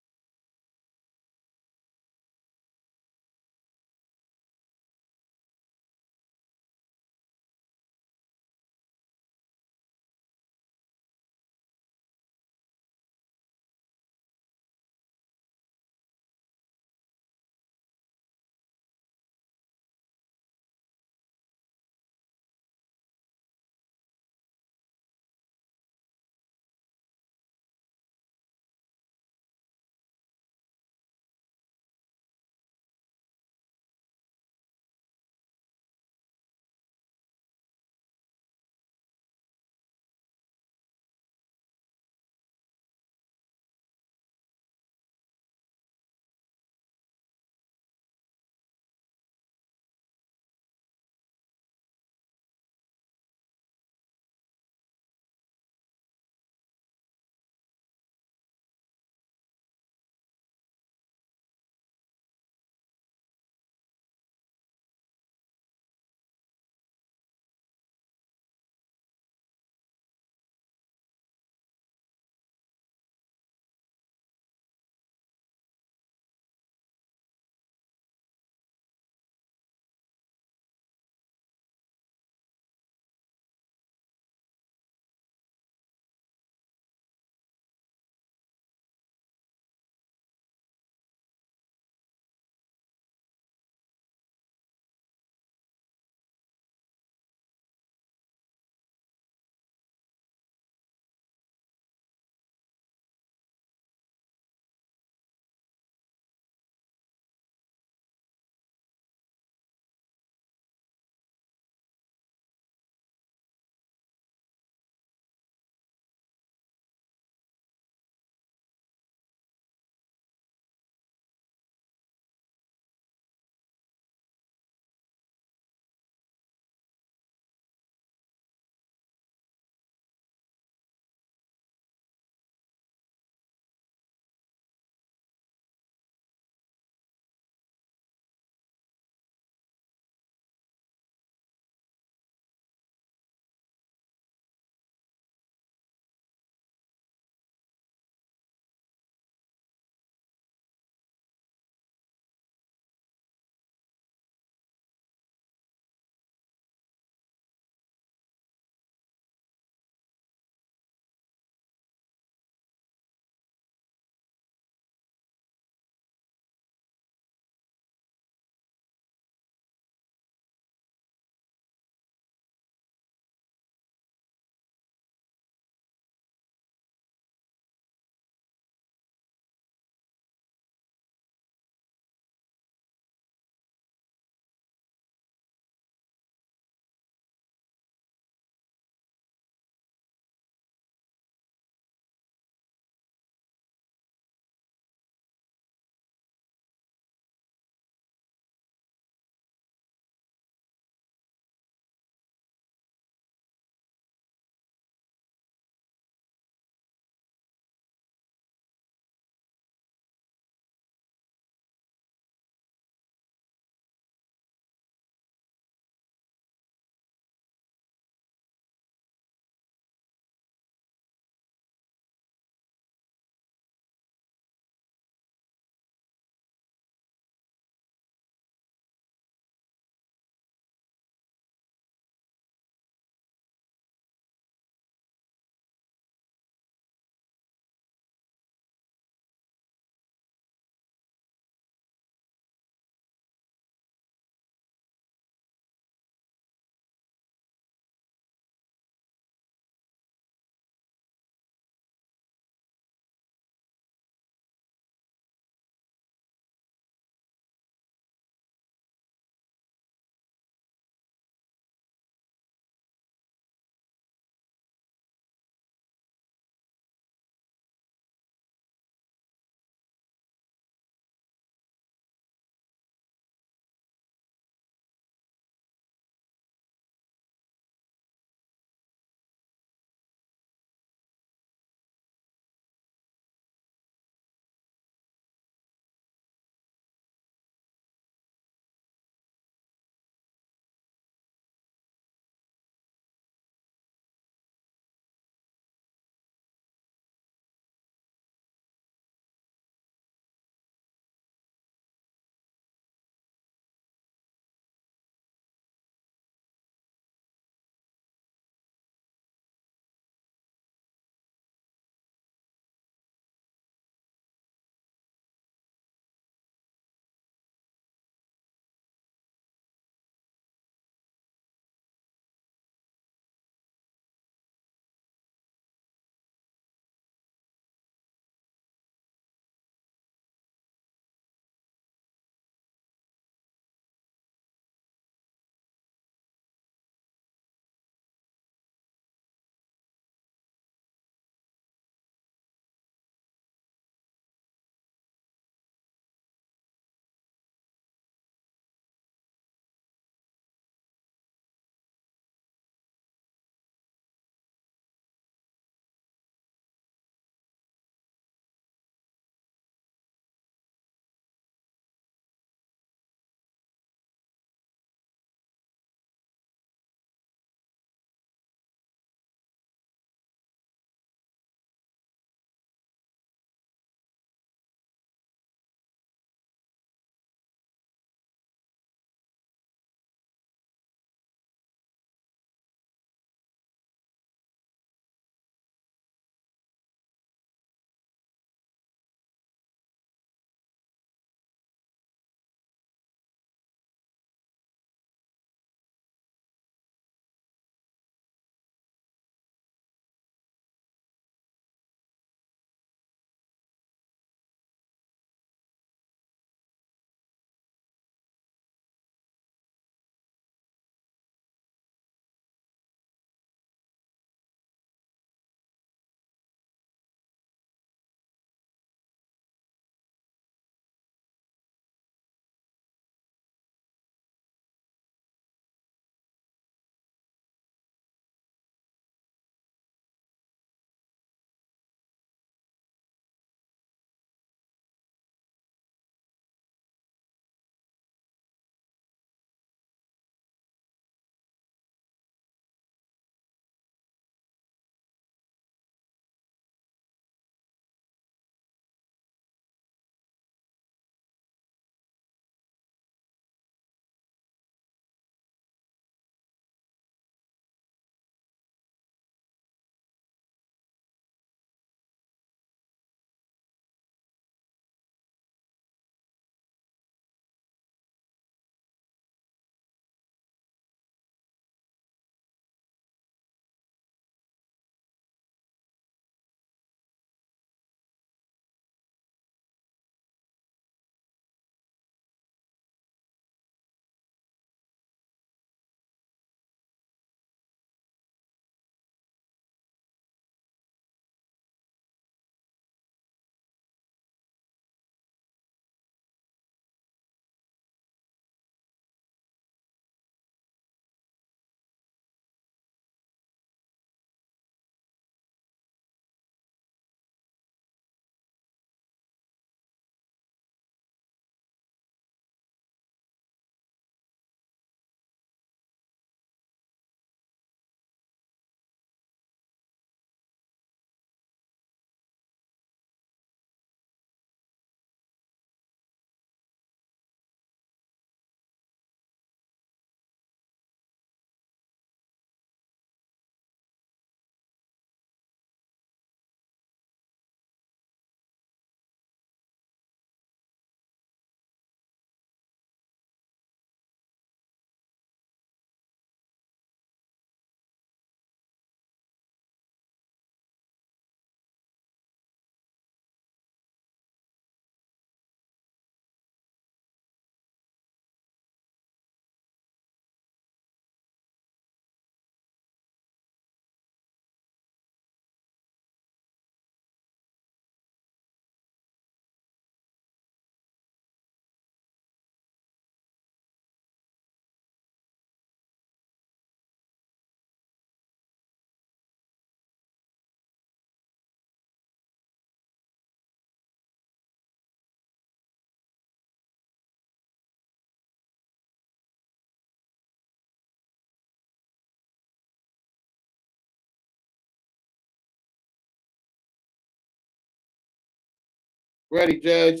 Ready, Judge?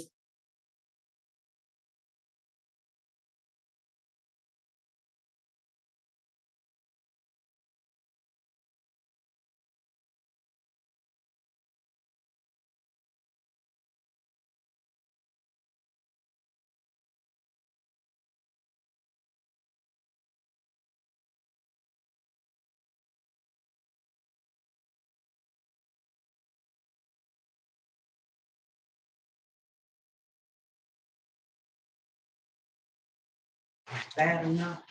Bad enough.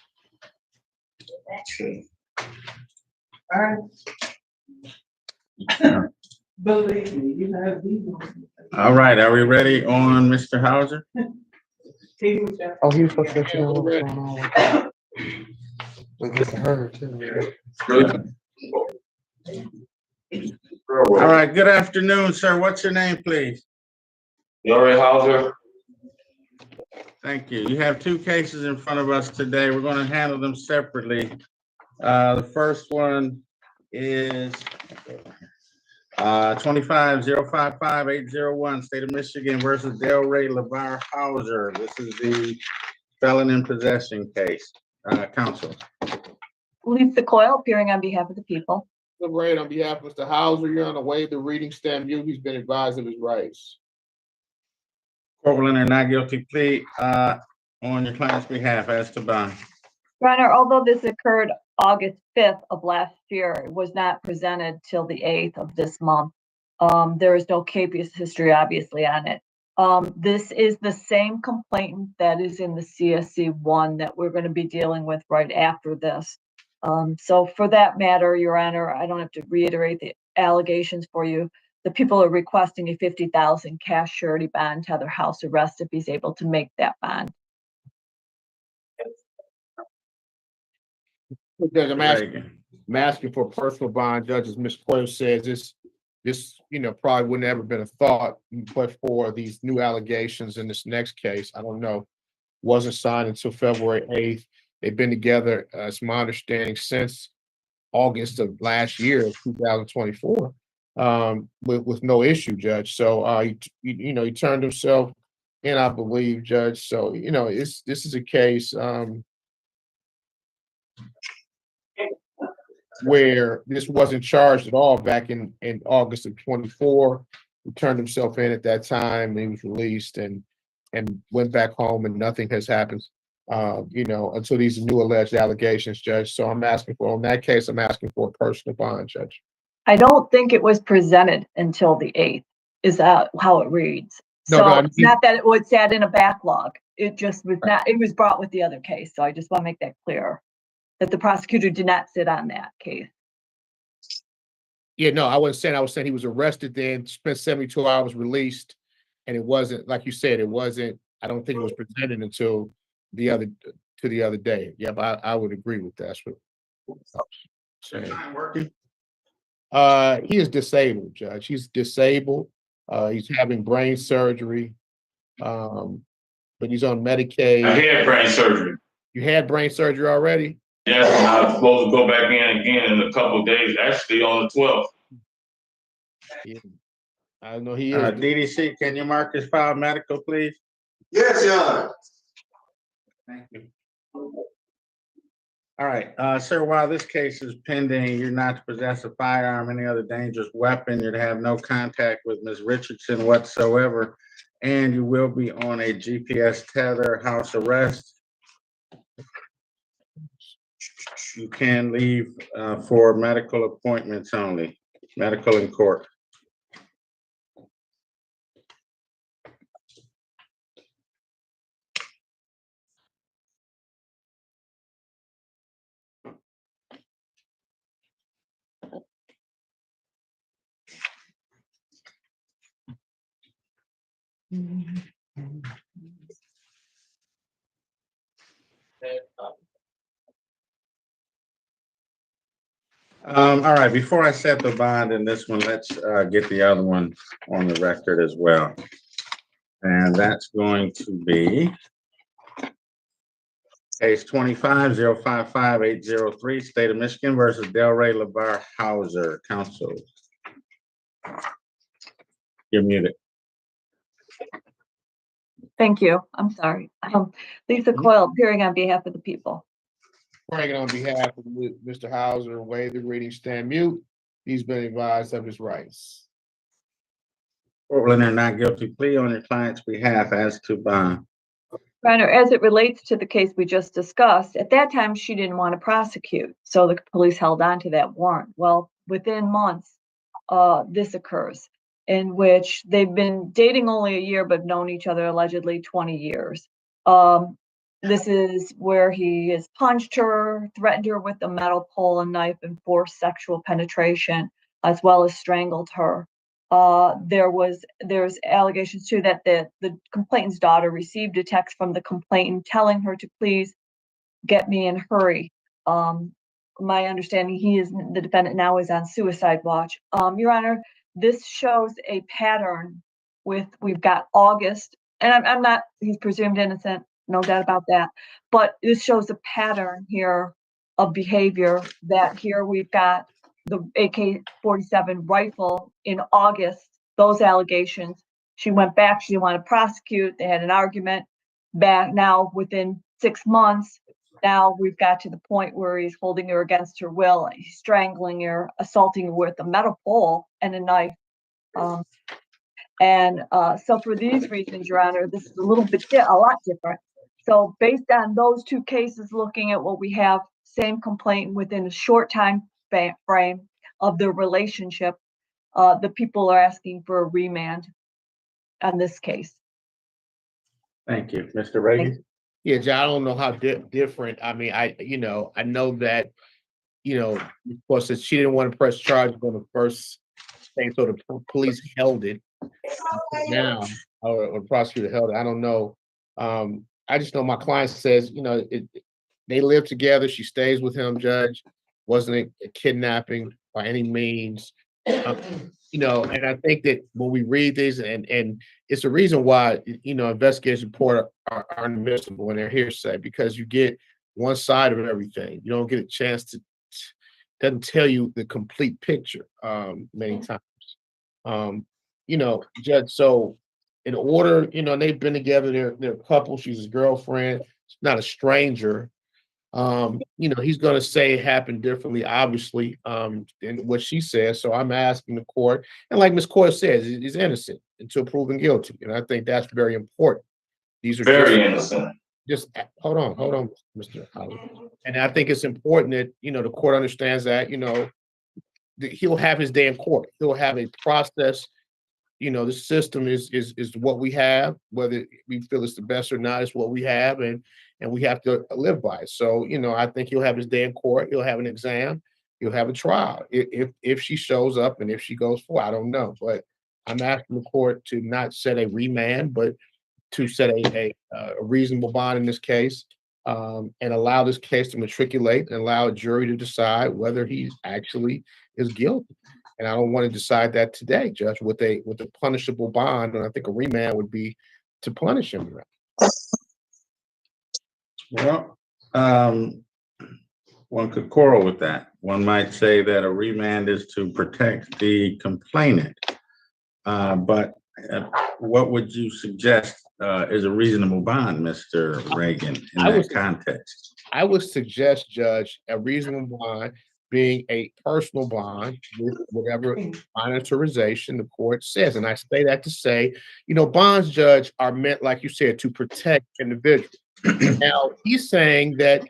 All right. Believe me, you have these. All right, are we ready on Mr. Hauser? Oh, he was supposed to let you know what's going on with Mr. Hurd, too. All right, good afternoon, sir. What's your name, please? Larry Hauser. Thank you. You have two cases in front of us today. We're going to handle them separately. The first one is 25-055-801, State of Michigan versus Delray LeVar Hauser. This is the felon in possession case. Counsel. Lisa Coyle, appearing on behalf of the people. Right, on behalf of Mr. Hauser, you're on the waive the reading stamp mute. He's been advised of his rights. Court will enter not guilty plea on your client's behalf as to bond. Your Honor, although this occurred August 5th of last year, it was not presented till the 8th of this month. There is no capious history, obviously, on it. This is the same complaint that is in the CSC 1 that we're going to be dealing with right after this. So for that matter, Your Honor, I don't have to reiterate the allegations for you. The people are requesting a $50,000 cash surety bond to have their house arrest if he's able to make that bond. Judge, I'm asking for a personal bond, Judge, as Ms. Coyle says, this, probably wouldn't have ever been a thought, but for these new allegations in this next case, I don't know, wasn't signed until February 8th. They've been together, it's my understanding, since August of last year, 2024, with no issue, Judge. So, he turned himself in, I believe, Judge. So, this is a case, where this wasn't charged at all back in August of 24. He turned himself in at that time, and he was released and went back home, and nothing has happened, until these new alleged allegations, Judge. So on that case, I'm asking for a personal bond, Judge. I don't think it was presented until the 8th. Is that how it reads? No, So no, it's not that it was sat in a backlog. It just was not, it was brought with the other case. So I just want to make that clear, that the prosecutor did not sit on that case. Yeah, no, I wasn't saying, I was saying he was arrested then, spent 72 hours, released, and it wasn't, like you said, I don't think it was presented until the other day. Yeah, but I would agree with that. That's what I'm saying. Working? He is disabled, Judge. He's disabled. He's having brain surgery. But he's on Medicaid. I had brain surgery. You had brain surgery already? Yes, and I was supposed to go back in again in a couple of days, actually on the 12th. Yeah. I know he is. DDC, can you mark his file medical, please? Yes, Your Honor. Thank you. All right, sir, while this case is pending, you're not to possess a firearm, any other dangerous weapon. You're to have no contact with Ms. Richardson whatsoever, and you will be on a GPS tether house arrest. You can leave for medical appointments only, medical in court. All right, before I set the bond in this one, let's get the other one on the record as well. And that's going to be case 25-055-803, State of Michigan versus Delray LeVar Hauser. Counsel. You're muted. Thank you. I'm sorry. Lisa Coyle, appearing on behalf of the people. Frank, on behalf of Mr. Hauser, waive the reading, stand mute. He's been advised of his rights. Court will enter a not guilty plea on your client's behalf as to bond. Your Honor, as it relates to the case we just discussed, at that time, she didn't want to prosecute, so the police held on to that warrant. Well, within months, this occurs, in which they've been dating only a year, but known each other allegedly 20 years. This is where he has punched her, threatened her with a metal pole and knife, and forced sexual penetration, as well as strangled her. There's allegations too that the complainant's daughter received a text from the complainant telling her to please get me in hurry. My understanding, the defendant now is on suicide watch. Your Honor, this shows a pattern we've got August, and he's presumed innocent, no doubt about that. But this shows a pattern here of behavior that here we've got the AK-47 rifle in August, those allegations. She went back, she didn't want to prosecute, they had an argument. Back now, within 6 months, now we've got to the point where he's holding her against her will, he's strangling her, assaulting her with a metal pole and a knife. So for these reasons, Your Honor, this is a lot different. So based on those two cases, looking at what we have, same complaint within a short time frame of the relationship, the people are asking for a remand on this case. Thank you. Mr. Reagan? Yeah, John, I don't know how different. I mean, I know that, of course, that she didn't want to press charges on the first thing, so the police held it. Now, or the prosecutor held it. I don't know. I just know my client says, they live together. She stays with him, Judge. Wasn't a kidnapping by any means. And I think that when we read these, and it's a reason why, investigation reports are admissible and they're hearsay, because you get one side of everything. You don't get a chance to, doesn't tell you the complete picture many times. Judge, so in order, they've been together, they're a couple, she's his girlfriend, she's not a stranger. He's going to say it happened differently, obviously, than what she says. So I'm asking the court, and like Ms. Coyle says, he's innocent until proven guilty. And I think that's very important. These are Very innocent. Just hold on, Mr. Howard. And I think it's important that, the court understands that, that he'll have his day in court. He'll have a process. The system is what we have, whether we feel it's the best or not, it's what we have. And we have to live by it. So, I think he'll have his day in court. He'll have an exam. He'll have a trial. If she shows up and if she goes for, I don't know. But I'm asking the court to not set a remand, but to set a reasonable bond in this case, and allow this case to matriculate and allow a jury to decide whether he actually is guilty. And I don't want to decide that today, Judge, with a punishable bond. And I think a remand would be to punish him. Well, one could quarrel with that. One might say that a remand is to protect the complainant. But what would you suggest is a reasonable bond, Mr. Reagan, in that context? I would suggest, Judge, a reasonable bond being a personal bond with whatever monetization the court says. And I say that to say, bonds, Judge, are meant, like you said, to protect individuals. Now, he's saying that,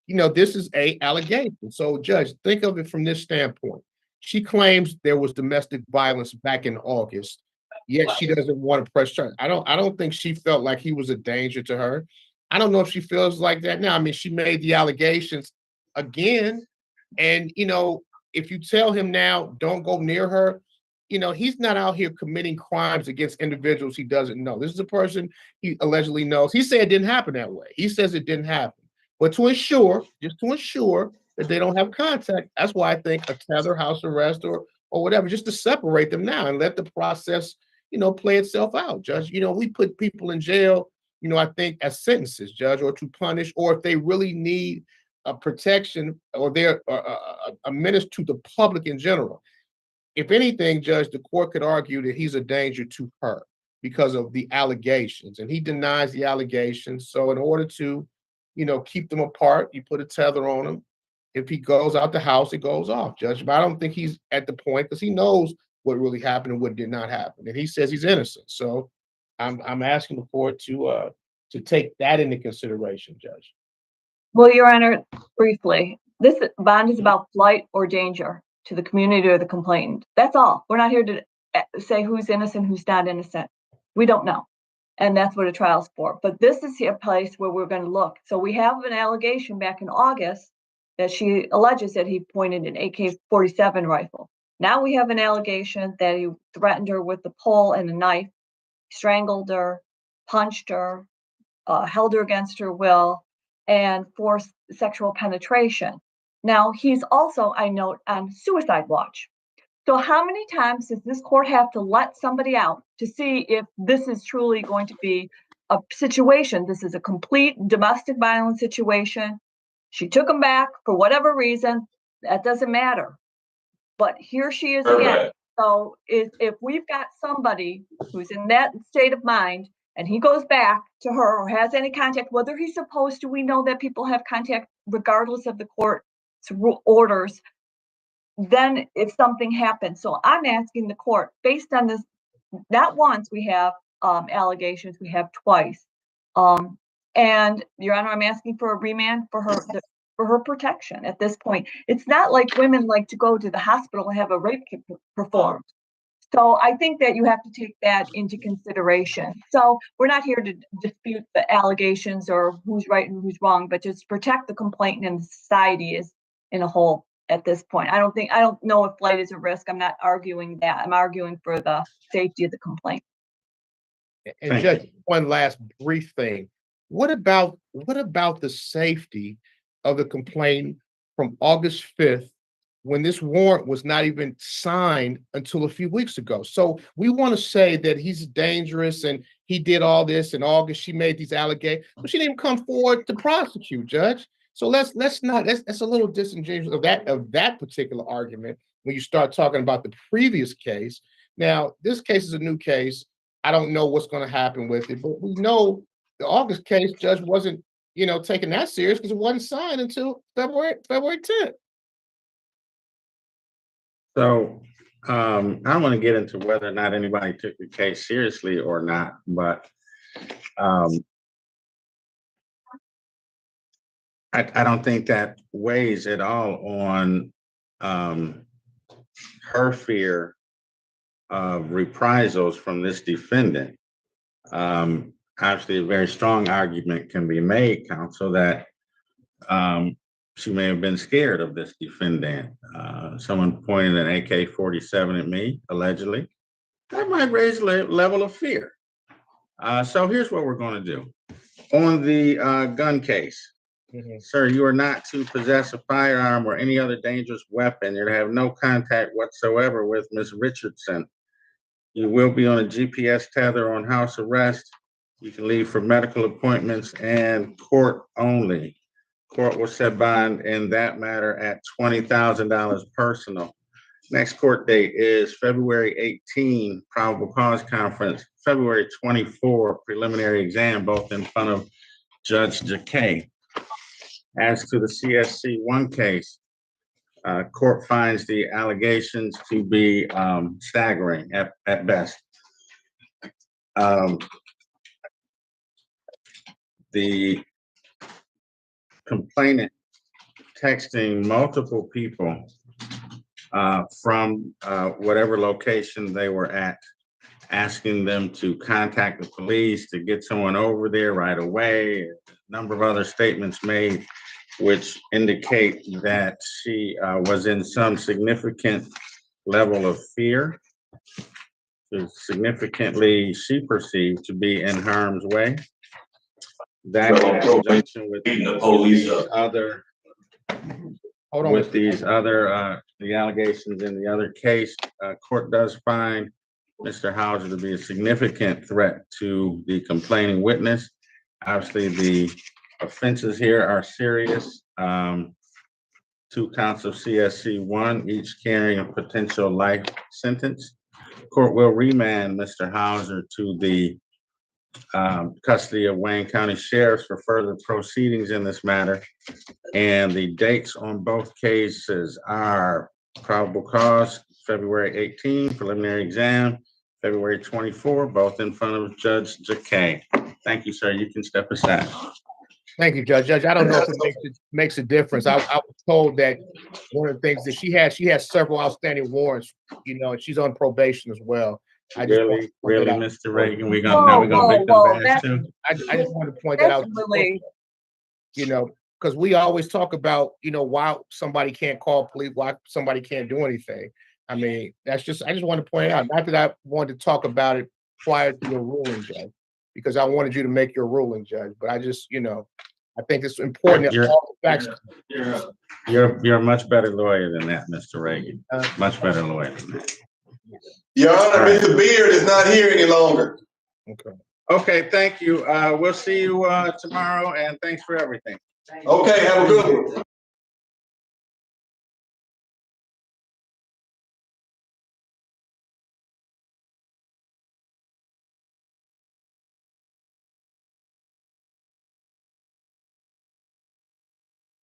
this is a allegation. So, Judge, think of it from this standpoint. She claims there was domestic violence back in August, yet she doesn't want to press charge. I don't think she felt like he was a danger to her. I don't know if she feels like that now. I mean, she made the allegations again. And, if you tell him now, don't go near her, he's not out here committing crimes against individuals he doesn't know. This is a person he allegedly knows. He said it didn't happen that way. He says it didn't happen. But just to ensure that they don't have contact, that's why I think a tether, house arrest, or whatever, just to separate them now and let the process, play itself out, Judge. We put people in jail, I think as sentences, Judge, or to punish, or if they really need a protection, or they're a menace to the public in general. If anything, Judge, the court could argue that he's a danger to her. because of the allegations, and he denies the allegations. So in order to, keep them apart, you put a tether on him. If he goes out the house, it goes off, Judge. But I don't think he's at the point, because he knows what really happened and what did not happen, and he says he's innocent. So I'm asking the court to take that into consideration, Judge. Well, Your Honor, briefly, this bond is about flight or danger to the community or the complainant. That's all. We're not here to say who's innocent, who's not innocent. We don't know. And that's what a trial's for. But this is a place where we're going to look. So we have an allegation back in August that she alleges that he pointed an AK-47 rifle. Now we have an allegation that he threatened her with the pole and a knife, strangled her, punched her, held her against her will, and forced sexual penetration. Now, he's also, I note, on suicide watch. So how many times does this court have to let somebody out to see if this is truly going to be a situation? This is a complete domestic violence situation. She took him back for whatever reason. That doesn't matter. But here she is again. So if we've got somebody who's in that state of mind and he goes back to her or has any contact, whether he's supposed to, we know that people have contact regardless of the court's orders, then if something happens. So I'm asking the court, based on this, not once we have allegations, we have twice. And Your Honor, I'm asking for a remand for her protection at this point. It's not like women like to go to the hospital and have a rape kit performed. So I think that you have to take that into consideration. So we're not here to dispute the allegations or who's right and who's wrong, but just protect the complainant and the society is in a whole at this point. I don't know if flight is a risk. I'm not arguing that. I'm arguing for the safety of the complaint. And Judge, one last brief thing. What about the safety of the complaint from August 5th, when this warrant was not even signed until a few weeks ago? So we want to say that he's dangerous and he did all this in August. She made these allegations, but she didn't come forward to prosecute, Judge. So that's a little disingenuous of that particular argument when you start talking about the previous case. Now, this case is a new case. I don't know what's going to happen with it, but we know the August case, Judge, wasn't, taken that serious because it wasn't signed until February 10th. So I don't want to get into whether or not anybody took the case seriously or not, but I don't think that weighs at all on her fear of reprisals from this defendant. Obviously, a very strong argument can be made, counsel, that she may have been scared of this defendant. Someone pointed an AK-47 at me, allegedly. That might raise a level of fear. So here's what we're going to do. On the gun case, sir, you are not to possess a firearm or any other dangerous weapon. You're to have no contact whatsoever with Ms. Richardson. You will be on a GPS tether on house arrest. You can leave for medical appointments and court only. Court will set bond in that matter at $20,000 personal. Next court date is February 18, probable cause conference, February 24, preliminary exam, both in front of Judge Jacquet. As to the CSC 1 case, court finds the allegations to be staggering at best. The complainant texting multiple people from whatever location they were at, asking them to contact the police to get someone over there right away. A number of other statements made which indicate that she was in some significant level of fear, significantly she perceived to be in harm's way. That in conjunction with the allegations in the other case, court does find Mr. Hauser to be a significant threat to the complaining witness. Obviously, the offenses here are serious. 2 counts of CSC 1, each carrying a potential life sentence. court will remand Mr. Hauser to the custody of Wayne County Sheriffs for further proceedings in this matter. And the dates on both cases are probable cause, February 18, preliminary exam, February 24, both in front of Judge Jakay. Thank you, sir. You can step aside. Thank you, Judge. Judge, I don't know if it makes a difference. I was told that one of the things that she has several outstanding warrants, you know, and she's on probation as well. I just Really, Mr. Reagan, we're Whoa, gonna make them whoa, badge that's- too? I just want to point that out. Really, You know, because we always talk about, you know, why somebody can't call police, why somebody can't do anything. I mean, I just want to point it out. Not that I wanted to talk about it prior to your ruling, Judge, because I wanted you to make your ruling, Judge. But I just, you know, I think it's important that all the facts. You're a much better lawyer than that, Mr. Reagan. Much better lawyer than that. Your Honor, Mr. Beard is not here any longer. Okay. Okay, thank you. We'll see you tomorrow, and thanks for everything. Okay, have a good one.